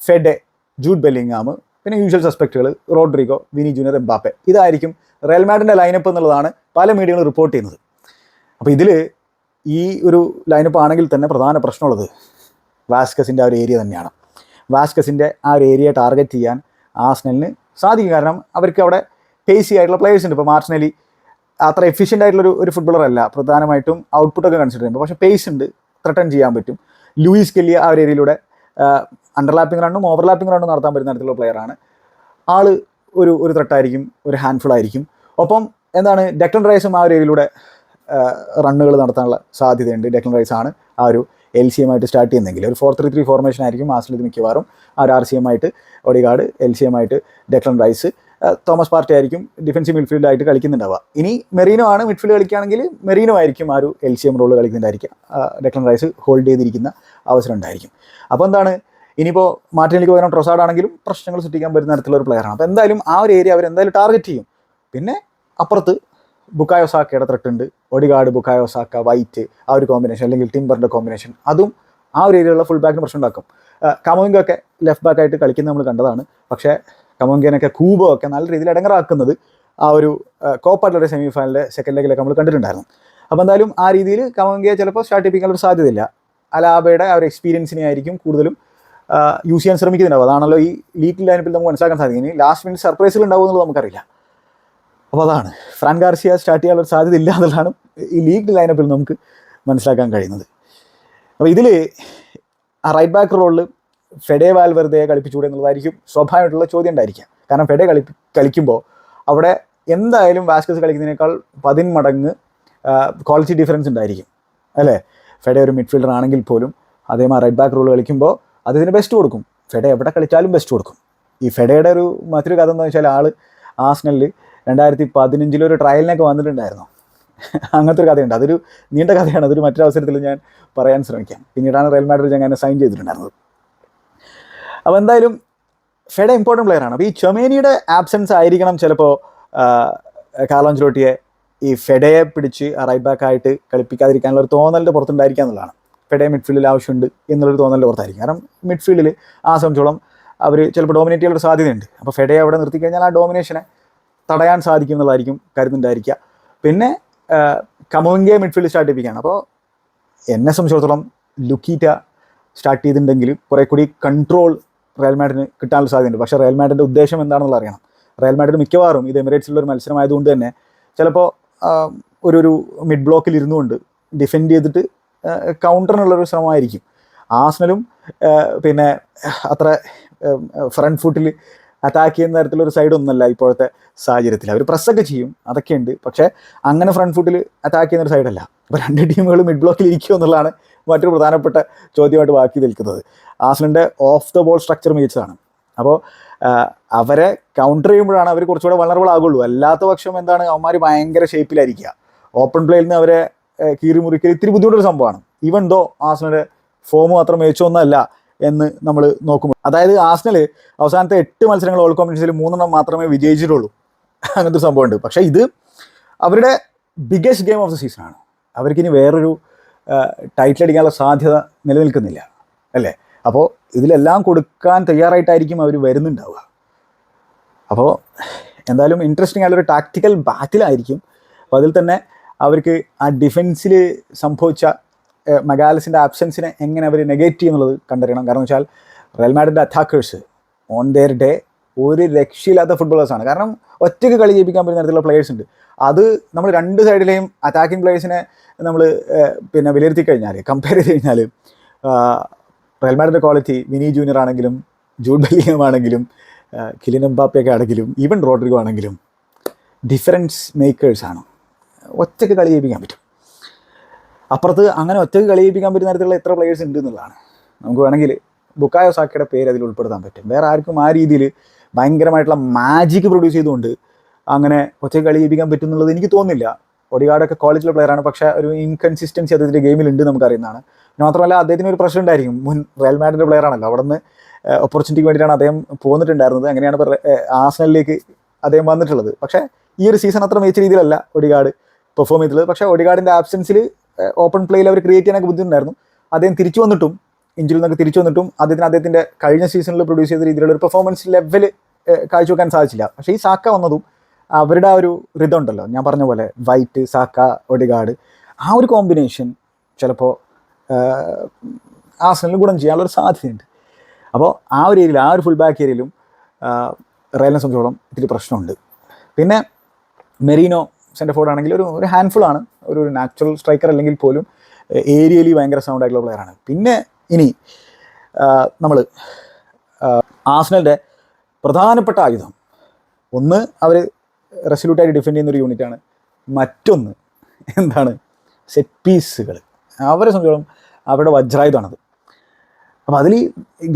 ഫെഡെ, ജൂഡ് ബെല്ലിംഗാം, പിന്നെ usual സസ്പെക്റ്റുകൾ Rodrigo, Vini Junior, Mbappe. ഇതായിരിക്കും റയൽ മാഡ്രിഡിൻ്റെ ലൈനപ്പ് എന്നുള്ളതാണ് പല മീഡിയകളും റിപ്പോർട്ട് ചെയ്യുന്നത്. അപ്പോൾ ഇതിൽ ഈ ഒരു ലൈനപ്പ് ആണെങ്കിൽ തന്നെ പ്രധാന പ്രശ്നമുള്ളത് വാസ്കസിൻ്റെ ആ ഒരു ഏരിയ തന്നെയാണ്. വാസ്കസിൻ്റെ ആ ഒരു ഏരിയ ടാർഗറ്റ് ചെയ്യാൻ ആർസണലിന് സാധിക്കും. കാരണം അവർക്ക് അവിടെ പേസി ആയിട്ടുള്ള പ്ലേയേഴ്സ് ഉണ്ട്. ഇപ്പോൾ മാർട്ടിനെല്ലി അത്ര എഫിഷ്യൻ്റ് ആയിട്ടുള്ള ഫുട്ബോളർ അല്ല, പ്രധാനമായിട്ടും ഔട്ട്പുട്ടൊക്കെ കൺസിഡർ ചെയ്യുമ്പോൾ. പക്ഷേ പേസ് ഉണ്ട്, ത്രട്ടൺ ചെയ്യാൻ പറ്റും. ലൂയിസ് കെല്ലി ആ ഒരു ഏരിയയിലൂടെ അണ്ടർലാപ്പിംഗ് റണ്ണും ഓവർലാപ്പിംഗ് റണ്ണും നടത്താൻ പറ്റുന്ന തരത്തിലുള്ള പ്ലെയറാണ്. ആൾ ഒരു ത്രട്ടായിരിക്കും, ഒരു ഹാൻഡ്ഫുൾ ആയിരിക്കും. ഒപ്പം എന്താണ് ഡെക്ലൻ റൈസും ആ ഒരു ഏരിയയിലൂടെ റണ്ണുകൾ നടത്താനുള്ള സാധ്യതയുണ്ട്. ഡെക്ലൻ റൈസ് ആണ് ആ ഒരു LCM ആയിട്ട് സ്റ്റാർട്ട് ചെയ്യുന്നെങ്കിൽ ഒരു 4-3-3 ഫോർമേഷൻ ആയിരിക്കും ആർസണൽ ഇത് മിക്കവാറും. ആ ഒരു RCM ആയിട്ട് ഓഡിഗാർഡ്, LCM ആയിട്ട് ഡെക്ലൻ റൈസ്, തോമസ് പാർട്ടി ആയിരിക്കും ഡിഫൻസീവ് മിഡ്ഫീൽഡായിട്ട് കളിക്കുന്നുണ്ടാവുക. ഇനി മെറീനോ ആണ് മിഡ്ഫീൽഡ് കളിക്കുകയാണെങ്കിൽ മെറീനോ ആയിരിക്കും ആ ഒരു LCM റോള് കളിക്കുന്നുണ്ടായിരിക്കുക. ഡെക്ലൻ റൈസ് ഹോൾഡ് ചെയ്തിരിക്കുന്ന അവസരം ഉണ്ടായിരിക്കും. അപ്പോൾ എന്താണ് ഇനിയിപ്പോൾ മാർട്ടിനെല്ലിക്ക് പകരം ട്രൊസാർഡ് ആണെങ്കിലും പ്രശ്നങ്ങൾ സൃഷ്ടിക്കാൻ പറ്റുന്ന തരത്തിലുള്ള ഒരു പ്ലെയറാണ്. അപ്പോൾ എന്തായാലും ആ ഒരു ഏരിയ അവർ എന്തായാലും ടാർഗറ്റ് ചെയ്യും. പിന്നെ അപ്പുറത്ത് ബുക്കായോ സാക്കയുടെ ത്രട്ട് ഉണ്ട്. ഒഡിഗാർഡ്, ബുക്കായോ സാക്ക, വൈറ്റ് ആ ഒരു കോമ്പിനേഷൻ, അല്ലെങ്കിൽ ടിംബറിൻ്റെ കോമ്പിനേഷൻ, അതും ആ ഒരു ഏരിയയിലുള്ള ഫുൾ ബാക്കിന് പ്രശ്നം ഉണ്ടാക്കും. കമോവിംഗൊക്കെ ലെഫ്റ്റ് ബാക്കായിട്ട് കളിക്കുന്നത് നമ്മൾ കണ്ടതാണ്. പക്ഷേ കമോവിംഗിനൊക്കെ കൂബോ ഒക്കെ നല്ല രീതിയിൽ ഇടങ്ങറാക്കുന്നത് ആ ഒരു കോപ്പായിട്ടുള്ള സെമി ഫൈനലിൻ്റെ സെക്കൻഡ് ലെഗിലൊക്കെ നമ്മൾ കണ്ടിട്ടുണ്ടായിരുന്നു. അപ്പോൾ എന്തായാലും ആ രീതിയിൽ കമോവിംഗയെ ചിലപ്പോൾ സ്റ്റാർട്ട് ചെയ്യിപ്പിക്കാനുള്ള ഒരു സാധ്യതയില്ല. അലാബയുടെ ആ ഒരു എക്സ്പീരിയൻസിനെ ആയിരിക്കും കൂടുതലും യൂസ് ചെയ്യാൻ ശ്രമിക്കുന്നുണ്ടാവും. അതാണല്ലോ ഈ ലീഗ് ലൈനപ്പിൽ നമുക്ക് മനസ്സിലാക്കാൻ സാധിക്കും. ഇനി ലാസ്റ്റ് മിനിറ്റ് സർപ്രൈസുകൾ ഉണ്ടാവും എന്നുള്ളത് നമുക്കറിയില്ല. അപ്പോൾ അതാണ് ഫ്രാൻ ഗാർസിയ സ്റ്റാർട്ട് ചെയ്യാനുള്ള സാധ്യത ഇല്ല എന്നുള്ളതാണ് ഈ ലീഗ് ലൈനപ്പിൽ നമുക്ക് മനസ്സിലാക്കാൻ കഴിയുന്നത്. അപ്പോൾ ഇതിൽ ആ റൈറ്റ് ബാക്ക് റോളിൽ ഫെഡെ വാൽവെർദയെ കളിപ്പിച്ചുകൂടെ എന്നുള്ളതായിരിക്കും സ്വാഭാവികമായിട്ടുള്ള ചോദ്യം ഉണ്ടായിരിക്കുക. കാരണം ഫെഡെ കളിക്കുമ്പോൾ അവിടെ എന്തായാലും വാസ്കസ് കളിക്കുന്നതിനേക്കാൾ 10 മടങ്ങ് ക്വാളിറ്റി ഡിഫറൻസ് ഉണ്ടായിരിക്കും അല്ലേ. ഫെഡെ ഒരു മിഡ്ഫീൽഡർ ആണെങ്കിൽ പോലും അതേമാതിരി റൈറ്റ് ബാക്ക് റോൾ കളിക്കുമ്പോൾ അതിന് ബെസ്റ്റ് കൊടുക്കും. ഫെഡെ എവിടെ കളിച്ചാലും ബെസ്റ്റ് കൊടുക്കും. ഈ ഫെഡയുടെ മറ്റൊരു കഥ എന്താണെന്ന് വെച്ചാൽ ആൾ ആർസണലിൽ 2015 ഒരു ട്രയലിനൊക്കെ വന്നിട്ടുണ്ടായിരുന്നു. അങ്ങനത്തെ ഒരു കഥയുണ്ട്. അതൊരു നീണ്ട കഥയാണ്. അതൊരു മറ്റൊരു അവസരത്തിൽ ഞാൻ പറയാൻ ശ്രമിക്കാം. പിന്നീടാണ് റയൽ മാഡ്രിഡ് അങ്ങനെ സൈൻ ചെയ്തിട്ടുണ്ടായിരുന്നത്. അപ്പോൾ എന്തായാലും ഫെഡെ ഇമ്പോർട്ടൻറ്റ് പ്ലെയറാണ്. അപ്പോൾ ഈ ചൊമേനിയുടെ ആബ്സെൻസ് ആയിരിക്കണം ചിലപ്പോൾ കാർലോ അൻചെലോട്ടിയെ ഈ ഫെഡയെ പിടിച്ച് റൈറ്റ് ബാക്കായിട്ട് കളിപ്പിക്കാതിരിക്കാനുള്ള ഒരു തോന്നലിൻ്റെ പുറത്തുണ്ടായിരിക്കുക എന്നുള്ളതാണ്. ഫെഡെ മിഡ്ഫീൽഡിൽ ആവശ്യമുണ്ട് എന്നുള്ളൊരു തോന്നലിൻ്റെ പുറത്തായിരിക്കും. കാരണം മിഡ്ഫീൽഡിൽ ആ സംബന്ധിച്ചോളം അവർ ചിലപ്പോൾ ഡോമിനേറ്റ് ചെയ്യാനുള്ള സാധ്യതയുണ്ട്. അപ്പോൾ ഫെഡയെ അവിടെ നിർത്തിക്കഴിഞ്ഞാൽ ആ ഡോമിനേഷനെ തടയാൻ സാധിക്കും എന്നുള്ളതായിരിക്കും കരുതുന്നുണ്ടായിരിക്കുക. പിന്നെ കമോവിംഗയെ മിഡ്ഫീൽഡ് സ്റ്റാർട്ട് ചെയ്യിപ്പിക്കുകയാണ്. അപ്പോൾ എന്നെ സംബന്ധിച്ചിടത്തോളം ലുക്കീറ്റ സ്റ്റാർട്ട് ചെയ്തിട്ടുണ്ടെങ്കിൽ കുറേ കൂടി കൺട്രോൾ റയൽ മാഡ്രിഡിന് കിട്ടാനുള്ള സാധ്യതയുണ്ട്. പക്ഷേ റയൽ മാഡ്രിഡിൻ്റെ ഉദ്ദേശം എന്താണെന്നുള്ള അറിയണം. റയൽ മാഡ്രിഡ് മിക്കവാറും ഇത് എമിറേറ്റ്സിലുള്ള ഒരു മത്സരമായതുകൊണ്ട് തന്നെ ചിലപ്പോൾ ഒരു മിഡ് ബ്ലോക്കിൽ ഇരുന്നുകൊണ്ട് ഡിഫെൻഡ് ചെയ്തിട്ട് കൗണ്ടറിനുള്ളൊരു ശ്രമമായിരിക്കും. ആസ്നലും പിന്നെ അത്ര ഫ്രണ്ട് ഫുട്ടിൽ അറ്റാക്ക് ചെയ്യുന്ന തരത്തിലൊരു സൈഡൊന്നുമല്ല ഇപ്പോഴത്തെ സാഹചര്യത്തിൽ. അവർ പ്രസ്സൊക്കെ ചെയ്യും, അതൊക്കെയുണ്ട്, പക്ഷേ അങ്ങനെ ഫ്രണ്ട് ഫുട്ടിൽ അറ്റാക്ക് ചെയ്യുന്നൊരു സൈഡല്ല. അപ്പോൾ രണ്ട് ടീമുകളും മിഡ് ബ്ലോക്കിൽ ഇരിക്കുമോ എന്നുള്ളതാണ് മറ്റൊരു പ്രധാനപ്പെട്ട ചോദ്യമായിട്ട് ബാക്കി നിൽക്കുന്നത്. ആസ്നലിൻ്റെ ഓഫ് ദ ബോൾ സ്ട്രക്ചർ മികച്ചതാണ്. അപ്പോൾ അവരെ കൗണ്ടർ ചെയ്യുമ്പോഴാണ് അവർ കുറച്ചുകൂടെ വൾണറബിൾ ആകുള്ളൂ. അല്ലാത്ത പക്ഷം എന്താണ്, അവന്മാർ ഭയങ്കര ഷേപ്പിലായിരിക്കുക. ഓപ്പൺ പ്ലേയിൽ നിന്ന് അവരെ കീറി മുറിക്കൽ ഇത്തിരി ബുദ്ധിമുട്ടൊരു സംഭവമാണ്. ഈവൻ ദോ ആസ്നലിൻ്റെ ഫോമും അത്ര മികച്ചൊന്നുമല്ല എന്ന് നമ്മൾ നോക്കുമ്പോൾ. അതായത് ആസ്നൽ അവസാനത്തെ 8 മത്സരങ്ങൾ ഓൾ കോമ്പറ്റീഷനിൽ 3 മാത്രമേ വിജയിച്ചിട്ടുള്ളൂ. അങ്ങനത്തെ ഒരു സംഭവമുണ്ട്. പക്ഷേ ഇത് അവരുടെ ബിഗ്ഗസ്റ്റ് ഗെയിം ഓഫ് ദ സീസണാണ്. അവർക്കിനി വേറൊരു ടൈറ്റിൽ അടിക്കാനുള്ള സാധ്യത നിലനിൽക്കുന്നില്ല, അല്ലേ? അപ്പോൾ ഇതിലെല്ലാം കൊടുക്കാൻ തയ്യാറായിട്ടായിരിക്കും അവർ വരുന്നുണ്ടാവുക. അപ്പോൾ എന്തായാലും ഇൻട്രസ്റ്റിംഗ് ആയിട്ടുള്ളൊരു ടാക്റ്റിക്കൽ ബാറ്റിലായിരിക്കും. അപ്പോൾ അതിൽ തന്നെ അവർക്ക് ആ ഡിഫൻസിൽ സംഭവിച്ച മഗാലസിൻ്റെ ആബ്സെൻസിനെ എങ്ങനെ അവർ നെഗേറ്റ് ചെയ്യുന്നുള്ളത് കണ്ടറിയണം. കാരണം വെച്ചാൽ റയൽ മാഡ്രിഡിൻ്റെ അറ്റാക്കേഴ്സ് ഓൺ ദെയർ ഡേ ഒരു രക്ഷയില്ലാത്ത ഫുട്ബോളേഴ്സാണ്. കാരണം ഒറ്റയ്ക്ക് കളി ജയിപ്പിക്കാൻ പറ്റുന്ന തരത്തിലുള്ള പ്ലേയേഴ്സ് ഉണ്ട്. അത് നമ്മൾ രണ്ട് സൈഡിലെയും അറ്റാക്കിംഗ് പ്ലേയേഴ്സിനെ നമ്മൾ പിന്നെ വിലയിരുത്തി കഴിഞ്ഞാൽ, കമ്പയർ ചെയ്ത് കഴിഞ്ഞാൽ റയൽ മാഡ്രിഡിൻ്റെ ക്വാളിറ്റി വിനി ജൂനിയർ ആണെങ്കിലും ജൂഡ് ബെല്ലിംഗം ആണെങ്കിലും കിലിയൻ എംബാപ്പയൊക്കെ ആണെങ്കിലും ഈവൻ റോഡ്രിഗോ ആണെങ്കിലും ഡിഫറൻസ് മേക്കേഴ്സാണ്. ഒറ്റയ്ക്ക് കളി ജയിപ്പിക്കാൻ പറ്റും. അപ്പുറത്ത് അങ്ങനെ ഒറ്റയ്ക്ക് കളി ജയിപ്പിക്കാൻ പറ്റുന്ന തരത്തിലുള്ള എത്ര പ്ലേയേഴ്സ് ഉണ്ട് എന്നുള്ളതാണ്. നമുക്ക് വേണമെങ്കിൽ ബുക്കായോ സാക്കയുടെ പേര് അതിൽ ഉൾപ്പെടുത്താൻ പറ്റും. വേറെ ആർക്കും ആ രീതിയിൽ ഭയങ്കരമായിട്ടുള്ള മാജിക് പ്രൊഡ്യൂസ് ചെയ്തുകൊണ്ട് അങ്ങനെ ഒറ്റയ്ക്ക് കളി ജയിപ്പിക്കാൻ പറ്റും എന്നുള്ളത് എനിക്ക് തോന്നുന്നില്ല. ഒഡിഗാർഡൊക്കെ ക്വാളിറ്റിയുള്ള പ്ലെയറാണ്, പക്ഷേ ഒരു ഇൻകൺസിസ്റ്റൻസി അദ്ദേഹത്തിൻ്റെ ഗെയിമിലുണ്ട്, നമുക്കറിയുന്നതാണ്. പിന്നെ മാത്രമല്ല അദ്ദേഹത്തിന് ഒരു പ്രശ്നം ഉണ്ടായിരിക്കും. മുൻ റയൽ മാഡ്രിഡിൻ്റെ പ്ലെയറാണല്ലോ, അവിടെ നിന്ന് ഓപ്പർച്യൂണിറ്റിക്ക് വേണ്ടിയിട്ടാണ് അദ്ദേഹം പോന്നിട്ടുണ്ടായിരുന്നത്. അങ്ങനെയാണ് ആസ്നലിലേക്ക് അദ്ദേഹം വന്നിട്ടുള്ളത്. പക്ഷേ ഈ ഒരു സീസൺ അത്ര മികച്ച രീതിയിലല്ല ഒഡിഗാർഡ് പെർഫോം ചെയ്തിട്ടുള്ളത്. പക്ഷേ ഒഡിഗാർഡിൻ്റെ ആബ്സെൻസിൽ ഓപ്പൺ പ്ലേയിൽ അവർ ക്രിയേറ്റ് ചെയ്യാനൊക്കെ ബുദ്ധിമുട്ടുണ്ടായിരുന്നു. അദ്ദേഹം തിരിച്ചു വന്നിട്ടും, ഇഞ്ചുറിയിൽ നിന്നൊക്കെ തിരിച്ചു വന്നിട്ടും അദ്ദേഹത്തിൻ്റെ കഴിഞ്ഞ സീസണിൽ പ്രൊഡ്യൂസ് ചെയ്ത രീതിയിലുള്ള ഒരു പെർഫോമൻസ് ലെവൽ കാഴ്ചവെക്കാൻ സാധിച്ചില്ല. പക്ഷേ ഈ സാക്ക വന്നതും അവരുടെ ആ ഒരു റിതം ഉണ്ടല്ലോ, ഞാൻ പറഞ്ഞ പോലെ വൈറ്റ്, സാക്ക, ഒഡിഗാർഡ്, ആ ഒരു കോമ്പിനേഷൻ ചിലപ്പോൾ ആർസണലിന് ഗുണം ചെയ്യാനുള്ളൊരു സാധ്യതയുണ്ട്. അപ്പോൾ ആ ഒരു ഏരിയയിൽ, ആ ഒരു ഫുൾ ബാക്ക് ഏരിയയിലും റയലിനെ സംബന്ധിച്ചോളം ഇതിൽ പ്രശ്നമുണ്ട്. പിന്നെ മെറീനോ സെൻറ്റർ ഫോർഡ് ആണെങ്കിൽ ഒരു ഹാൻഡ്ഫുൾ ആണ്, ഒരു നാച്ചുറൽ സ്ട്രൈക്കർ അല്ലെങ്കിൽ പോലും ഏരിയലി ഭയങ്കര സൗണ്ട് ആയിട്ടുള്ള പ്ലെയറാണ്. പിന്നെ ഇനി നമ്മൾ ആർസണലിൻ്റെ പ്രധാനപ്പെട്ട ആയുധം, ഒന്ന് അവർ റെസല്യൂട്ടായിട്ട് ഡിഫെൻഡ് ചെയ്യുന്നൊരു യൂണിറ്റാണ്. മറ്റൊന്ന് എന്താണ്, സെറ്റ് പീസുകൾ. അവരെ സംബന്ധിച്ചോളം അവരുടെ വജ്രായുധമാണത്. അപ്പോൾ അതിൽ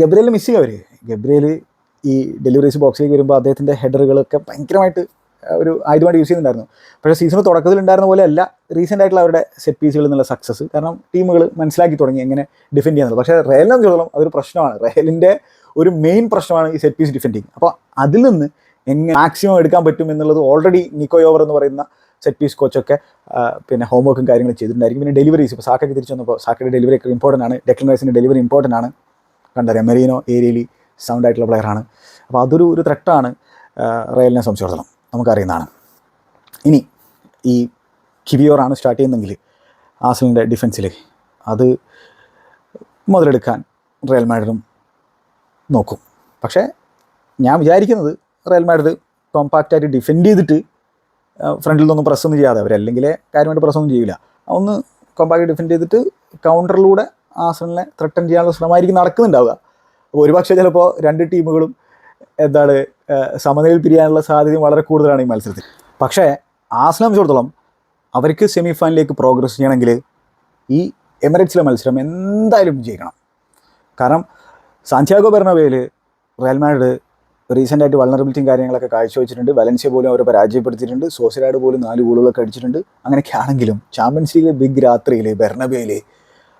ഗബ്രിയേൽ മിസ് ചെയ്യും അവർ. ഗബ്രിയേൽ ഈ ഡെലിവറീസ് ബോക്സിലേക്ക് വരുമ്പോൾ അദ്ദേഹത്തിൻ്റെ ഹെഡറുകളൊക്കെ ഭയങ്കരമായിട്ട് ഒരു ആയുധമായിട്ട് യൂസ് ചെയ്യുന്നുണ്ടായിരുന്നു. പക്ഷേ സീസൺ തുടക്കത്തിൽ ഉണ്ടായിരുന്ന പോലെ അല്ല റീസെൻ്റ് ആയിട്ടുള്ള അവരുടെ സെറ്റ് പീസുകൾ എന്നുള്ള സക്സസ്. കാരണം ടീമുകൾ മനസ്സിലാക്കി തുടങ്ങി എങ്ങനെ ഡിഫെൻഡ് ചെയ്യുന്നത്. പക്ഷേ റയലിനെ സംബന്ധിച്ചിടത്തോളം അതൊരു പ്രശ്നമാണ്. റയലിൻ്റെ ഒരു മെയിൻ പ്രശ്നമാണ് ഈ സെറ്റ് പീസ് ഡിഫെൻഡിങ്. അപ്പോൾ അതിൽ നിന്ന് എങ്ങനെ മാക്സിമം എടുക്കാൻ പറ്റും എന്നുള്ളത് ഓൾറെഡി നിക്കോ യോവർ എന്ന് പറയുന്ന സെറ്റ് പീസ് കോച്ചൊക്കെ പിന്നെ ഹോംവർക്കും കാര്യങ്ങളും ചെയ്തിട്ടുണ്ടായിരിക്കും. പിന്നെ ഡെലിവറീസ്, ഇപ്പോൾ സാക്കയ്ക്ക് തിരിച്ചു വന്നപ്പോൾ സാക്കയുടെ ഡെലിവറി ഒക്കെ ഇമ്പോർട്ടൻ്റ് ആണ്. ഡെക്ലൻ റൈസിൻ്റെ ഡെലിവറി ഇമ്പോർട്ടൻ്റ് ആണ്. കണ്ടറിയാം, മെറീനോ ഏരിയലി സൗണ്ട് ആയിട്ടുള്ള പ്ലെയറാണ്. അപ്പോൾ അതൊരു ത്രെട്ടാണ് റയലിനെ സംബന്ധിച്ചിടത്തോളം, നമുക്കറിയുന്നതാണ്. ഇനി ഈ കിവിയോറാണ് സ്റ്റാർട്ട് ചെയ്യുന്നതെങ്കിൽ ആർസണലിൻ്റെ ഡിഫൻസിൽ അത് മുതലെടുക്കാൻ റയൽ മാഡ്രിഡും നോക്കും. പക്ഷേ ഞാൻ വിചാരിക്കുന്നത് റയൽ മാഡ്രിഡ് കോമ്പാക്റ്റായിട്ട് ഡിഫെൻഡ് ചെയ്തിട്ട് ഫ്രണ്ടിൽ നിന്നൊന്നും പ്രസ്സൊന്നും ചെയ്യാതെ, അവരല്ലെങ്കിൽ കാര്യമായിട്ട് പ്രസ്സൊന്നും ചെയ്യില്ല, ഒന്ന് കോമ്പാക്റ്റ് ഡിഫെൻഡ് ചെയ്തിട്ട് കൗണ്ടറിലൂടെ ആർസണലിനെ ത്രട്ടൻ ചെയ്യാനുള്ള ശ്രമമായിരിക്കും നടക്കുന്നുണ്ടാവുക. അപ്പോൾ ഒരുപക്ഷെ ചിലപ്പോൾ രണ്ട് ടീമുകളും എന്താണ് സമനിലയിൽ പിരിയാനുള്ള സാധ്യതയും വളരെ കൂടുതലാണ് ഈ മത്സരത്തിൽ. പക്ഷേ ആർസണലിനെ സംബന്ധിച്ചിടത്തോളം അവർക്ക് സെമി ഫൈനലിലേക്ക് പ്രോഗ്രസ് ചെയ്യണമെങ്കിൽ ഈ എമിറേറ്റ്സിലെ മത്സരം എന്തായാലും ജയിക്കണം. കാരണം സാന്റിയാഗോ ബെർണബേയിൽ റയൽ മാഡ്രിഡ് റീസെൻ്റായിട്ട് വൾണറബിലിറ്റിയും കാര്യങ്ങളൊക്കെ കാഴ്ചവെച്ചിട്ടുണ്ട്. വലൻസിയ പോലും അവരെ പരാജയപ്പെടുത്തിയിട്ടുണ്ട്. സോസിഡാഡ് പോലും 4 ഗോളുകളൊക്കെ അടിച്ചിട്ടുണ്ട്. അങ്ങനെയൊക്കെ ആണെങ്കിലും ചാമ്പ്യൻസ് ലീഗിലെ ബിഗ് രാത്രിയിൽ ബെർണബേയിൽ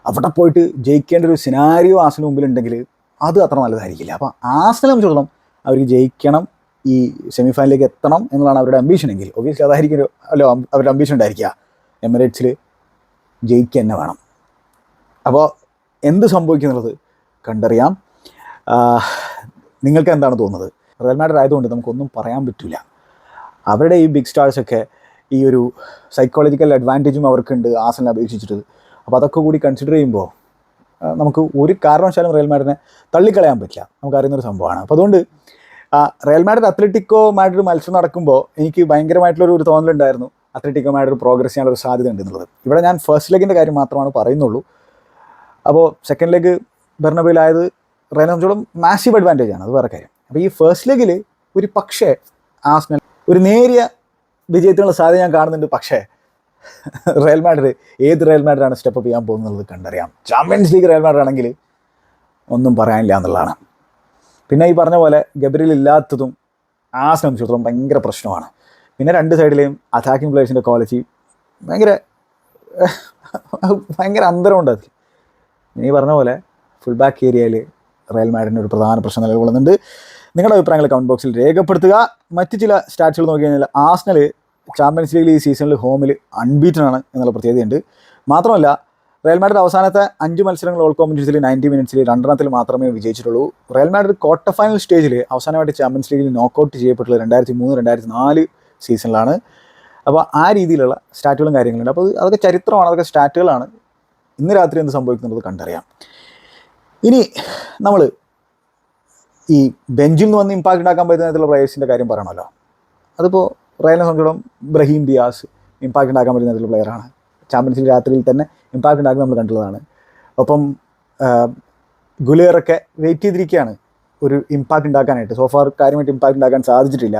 അവിടെ പോയിട്ട് ജയിക്കേണ്ട ഒരു സിനാരിയോ ആർസണൽ മുമ്പിലുണ്ടെങ്കിൽ അത് അത്ര നല്ലതായിരിക്കില്ല. അപ്പോൾ ആർസണലെ സംബന്ധിച്ചിടത്തോളം അവർക്ക് ജയിക്കണം, ഈ സെമി ഫൈനലിലേക്ക് എത്തണം എന്നുള്ളതാണ് അവരുടെ അംബീഷൻ എങ്കിൽ ഒബ്വിയസ്ലി അതായിരിക്കും അവരുടെ അംബീഷൻ ഉണ്ടായിരിക്കുക. എമിറേറ്റ്സിൽ ജയിക്കുക തന്നെ വേണം. അപ്പോൾ എന്ത് സംഭവിക്കുന്നുള്ളത് കണ്ടറിയാം. നിങ്ങൾക്ക് എന്താണ് തോന്നുന്നത്? റയൽ മാഡ്രിഡ് ആയതുകൊണ്ട് നമുക്കൊന്നും പറയാൻ പറ്റില്ല. അവരുടെ ഈ ബിഗ് സ്റ്റാർസൊക്കെ ഈ ഒരു സൈക്കോളജിക്കൽ അഡ്വാൻറ്റേജും അവർക്കുണ്ട് ആർസണലിനെ അപേക്ഷിച്ചിട്ട്. അപ്പോൾ അതൊക്കെ കൂടി കൺസിഡർ ചെയ്യുമ്പോൾ നമുക്ക് ഒരു കാരണവശാലും റയൽ മാഡ്രിഡിനെ തള്ളിക്കളയാൻ പറ്റില്ല, നമുക്കറിയുന്നൊരു സംഭവമാണ്. അപ്പോൾ അതുകൊണ്ട് റയൽ മാഡ്രിഡ് അത്ലറ്റിക്കോ മാഡ്രിഡ് മത്സരം നടക്കുമ്പോൾ എനിക്ക് ഭയങ്കരമായിട്ടുള്ളൊരു തോന്നലുണ്ടായിരുന്നു അത്ലറ്റിക്കോ മാഡ്രിഡ് പ്രോഗ്രസ് ചെയ്യാനുള്ള സാധ്യത ഉണ്ട് എന്നുള്ളത്. ഇവിടെ ഞാൻ ഫസ്റ്റ് ലെഗിൻ്റെ കാര്യം മാത്രമാണ് പറയുന്നുള്ളൂ. അപ്പോൾ സെക്കൻഡ് ലെഗ് ബെർണബിയിലായത് റയലിനെ സംബന്ധിച്ചോളം മാസീവ് അഡ്വാൻറ്റേജ് ആണ്, അത് വേറെ കാര്യം. അപ്പോൾ ഈ ഫസ്റ്റ് ലെഗിൽ ഒരു പക്ഷേ ആർസണൽ ഒരു നേരിയ വിജയത്തിനുള്ള സാധ്യത ഞാൻ കാണുന്നുണ്ട്. പക്ഷേ റയൽ മാഡ്രിഡ് ഏത് റയൽ മാഡ്രിഡാണ് സ്റ്റെപ്പ് ചെയ്യാൻ പോകുന്നത് കണ്ടറിയാം. ചാമ്പ്യൻസ് ലീഗ് റയൽ മാഡ്രിഡ് ആണെങ്കിൽ ഒന്നും പറയാനില്ല എന്നുള്ളതാണ്. പിന്നെ ഈ പറഞ്ഞ പോലെ ഗബ്രിയേൽ ഇല്ലാത്തതും സംബന്ധിച്ചിടത്തോളം ഭയങ്കര പ്രശ്നമാണ്. പിന്നെ രണ്ട് സൈഡിലെയും അറ്റാക്കിംഗ് പ്ലേയേഴ്സിൻ്റെ ക്വാളിറ്റി ഭയങ്കര അന്തരമുണ്ട് അതിൽ. ഈ പറഞ്ഞ പോലെ ഫുൾ ബാക്ക് ഏരിയയിൽ റയൽ മാഡ്രിഡിന് ഒരു പ്രധാന പ്രശ്നം നിലകൊള്ളുന്നുണ്ട്. നിങ്ങളുടെ അഭിപ്രായങ്ങൾ കമൻറ്റ് ബോക്സിൽ രേഖപ്പെടുത്തുക. മറ്റ് ചില സ്റ്റാറ്റ്സുകൾ നോക്കി കഴിഞ്ഞാൽ ആർസണൽ ചാമ്പ്യൻസ് ലീഗിൽ ഈ സീസണിൽ ഹോമിൽ അൺബീറ്റൻ ആണ് എന്നുള്ള പ്രത്യേകതയുണ്ട്. മാത്രമല്ല റയൽ മാഡ്രിഡ് അവസാനത്തെ 5 മത്സരങ്ങൾ ഓൾ കോമ്പറ്റീഷനിൽ 90 മിനിറ്റ്സിൽ 2 മാത്രമേ വിജയിച്ചിട്ടുള്ളൂ. റയൽ മാഡ്രിഡ് ക്വാർട്ടർ ഫൈനൽ സ്റ്റേജിൽ അവസാനമായിട്ട് ചാമ്പ്യൻസ് ലീഗിൽ നോക്കൗട്ട് ചെയ്യപ്പെട്ടുള്ളത് 2003-2004 സീസണിലാണ്. അപ്പോൾ ആ രീതിയിലുള്ള സ്റ്റാറ്റുകളും കാര്യങ്ങളുണ്ട്. അപ്പോൾ അതൊക്കെ ചരിത്രമാണ്, അതൊക്കെ സ്റ്റാറ്റുകളാണ്. ഇന്ന് രാത്രി എന്ത് സംഭവിക്കുന്നത് കണ്ടറിയാം. ഇനി നമ്മൾ ഈ ബെഞ്ചിൽ നിന്ന് വന്ന് ഇമ്പാക്റ്റ് ഉണ്ടാക്കാൻ പറ്റുന്ന തരത്തിലുള്ള പ്ലെയേഴ്സിൻ്റെ കാര്യം പറയണമല്ലോ. അതിപ്പോൾ റയലിനെ സംബന്ധിച്ചിടത്തോളം ബ്രഹീം ഡിയാസ് ഇമ്പാക്റ്റ് ഉണ്ടാക്കാൻ പറ്റുന്ന തരത്തിലുള്ള പ്ലെയറാണ്. ചാമ്പ്യൻസ് ലീഗ് രാത്രിയിൽ തന്നെ ഇമ്പാക്റ്റ് ഉണ്ടാക്കുന്നത് നമ്മൾ കണ്ടുള്ളതാണ്. ഒപ്പം ഗുലേറൊക്കെ വെയിറ്റ് ചെയ്തിരിക്കുകയാണ് ഒരു ഇമ്പാക്റ്റ് ഉണ്ടാക്കാനായിട്ട്. സോഫാർ കാര്യമായിട്ട് ഇമ്പാക്റ്റ് ഉണ്ടാക്കാൻ സാധിച്ചിട്ടില്ല.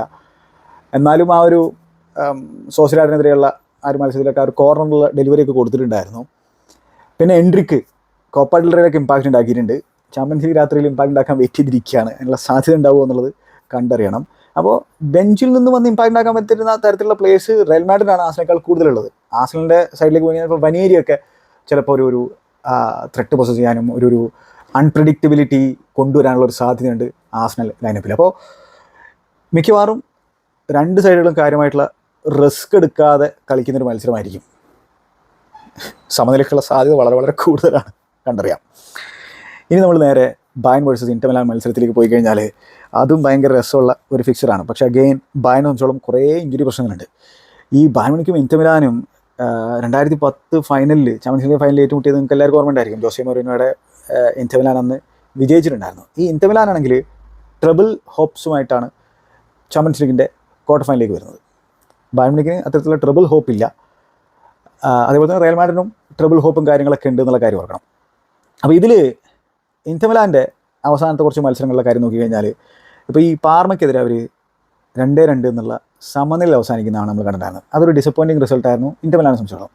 എന്നാലും ആ ഒരു സോസിഡാഡിനെതിരെയുള്ള ആ ഒരു മത്സരത്തിലൊക്കെ ആ ഒരു കോർണറിലുള്ള ഡെലിവറിയൊക്കെ കൊടുത്തിട്ടുണ്ടായിരുന്നു. പിന്നെ എൻട്രിക്ക് കോപ്പ ഡെൽ റേയിലൊക്കെ ഇമ്പാക്റ്റ് ഉണ്ടാക്കിയിട്ടുണ്ട്. ചാമ്പ്യൻസ് ലീഗ് രാത്രിയിൽ ഇമ്പാക്റ്റ് ഉണ്ടാക്കാൻ വെയിറ്റ് ചെയ്തിരിക്കുകയാണ്. അതിനുള്ള സാധ്യത ഉണ്ടാവുമോ എന്നുള്ളത് കണ്ടറിയണം. അപ്പോൾ ബെഞ്ചിൽ നിന്ന് വന്ന് ഇമ്പാക്റ്റ് ഉണ്ടാക്കാൻ പറ്റുന്ന തരത്തിലുള്ള പ്ലേയേഴ്സ് റയൽ മാഡ്രിഡിനാണ് ആർസണലിനേക്കാൾ കൂടുതലുള്ളത്. ആർസണലിൻ്റെ സൈഡിലേക്ക് പോയി കഴിഞ്ഞാൽ ഇപ്പോൾ വനേരിയൊക്കെ ചിലപ്പോൾ ഒരു ത്രെട്ട് പൊസസ് ചെയ്യാനും ഒരു അൺപ്രഡിക്റ്റബിലിറ്റി കൊണ്ടുവരാനുള്ള ഒരു സാധ്യതയുണ്ട് ആർസണൽ ലൈനപ്പിൽ. അപ്പോൾ മിക്കവാറും രണ്ട് സൈഡുകളും കാര്യമായിട്ടുള്ള റിസ്ക് എടുക്കാതെ കളിക്കുന്നൊരു മത്സരമായിരിക്കും. സമനിലയ്ക്കുള്ള സാധ്യത വളരെ വളരെ കൂടുതലാണ്, കണ്ടറിയാം. ഇനി നമ്മൾ നേരെ ബയൺ വേഴ്സസ് ഇന്റർ മിലാൻ മത്സരത്തിലേക്ക് പോയി കഴിഞ്ഞാൽ അതും ഭയങ്കര രസമുള്ള ഒരു ഫിക്സറാണ്. പക്ഷേ അഗെയിൻ ബയണിനെ സംബന്ധിച്ചോളം കുറേ ഇഞ്ചുറി പ്രശ്നങ്ങളുണ്ട്. ഈ ബയൺ മ്യൂണിക്കും ഇന്റർ മിലാനും 2010 ഫൈനലിൽ ചാമ്പ്യൻസ് ലീഗ് ഫൈനലിൽ ഏറ്റുമുട്ടിയത് നിങ്ങൾക്ക് എല്ലാവർക്കും ഓർമ്മയുണ്ടായിരിക്കും. ജോസെ മൗറിനോയുടെ ഇന്റർ മിലാൻ അന്ന് വിജയിച്ചിട്ടുണ്ടായിരുന്നു. ഈ ഇന്റർ മിലാൻ ആണെങ്കിൽ ട്രിപ്പിൾ ഹോപ്സുമായിട്ടാണ് ചാമ്പ്യൻസ് ലീഗിൻ്റെ ക്വാർട്ടർ ഫൈനലിലേക്ക് വരുന്നത്. ബയൺ മ്യൂണിക്കിന് അത്തരത്തിലുള്ള ട്രിപ്പിൾ ഹോപ്പില്ല. അതേപോലെ തന്നെ റയൽ മാഡ്രിഡിനും ട്രിപ്പിൾ ഹോപ്പും കാര്യങ്ങളൊക്കെ ഉണ്ട് എന്നുള്ള കാര്യം ഓർക്കണം. അപ്പോൾ ഇതിൽ ഇന്റർ മിലാൻ്റെ അവസാനത്തെ കുറച്ച് മത്സരങ്ങളുടെ കാര്യം നോക്കി കഴിഞ്ഞാൽ ഇപ്പോൾ ഈ പാർമയ്ക്കെതിരെ അവർ 2-2 എന്നുള്ള സമനില അവസാനിക്കുന്നതാണ് നമ്മൾ കണ്ടിട്ടുണ്ടായിരുന്നത്. അതൊരു ഡിസപ്പോയിൻറ്റിംഗ് റിസൾട്ടായിരുന്നു ഇന്റർ മിലാനെ സംബന്ധിച്ചിടത്തോളം.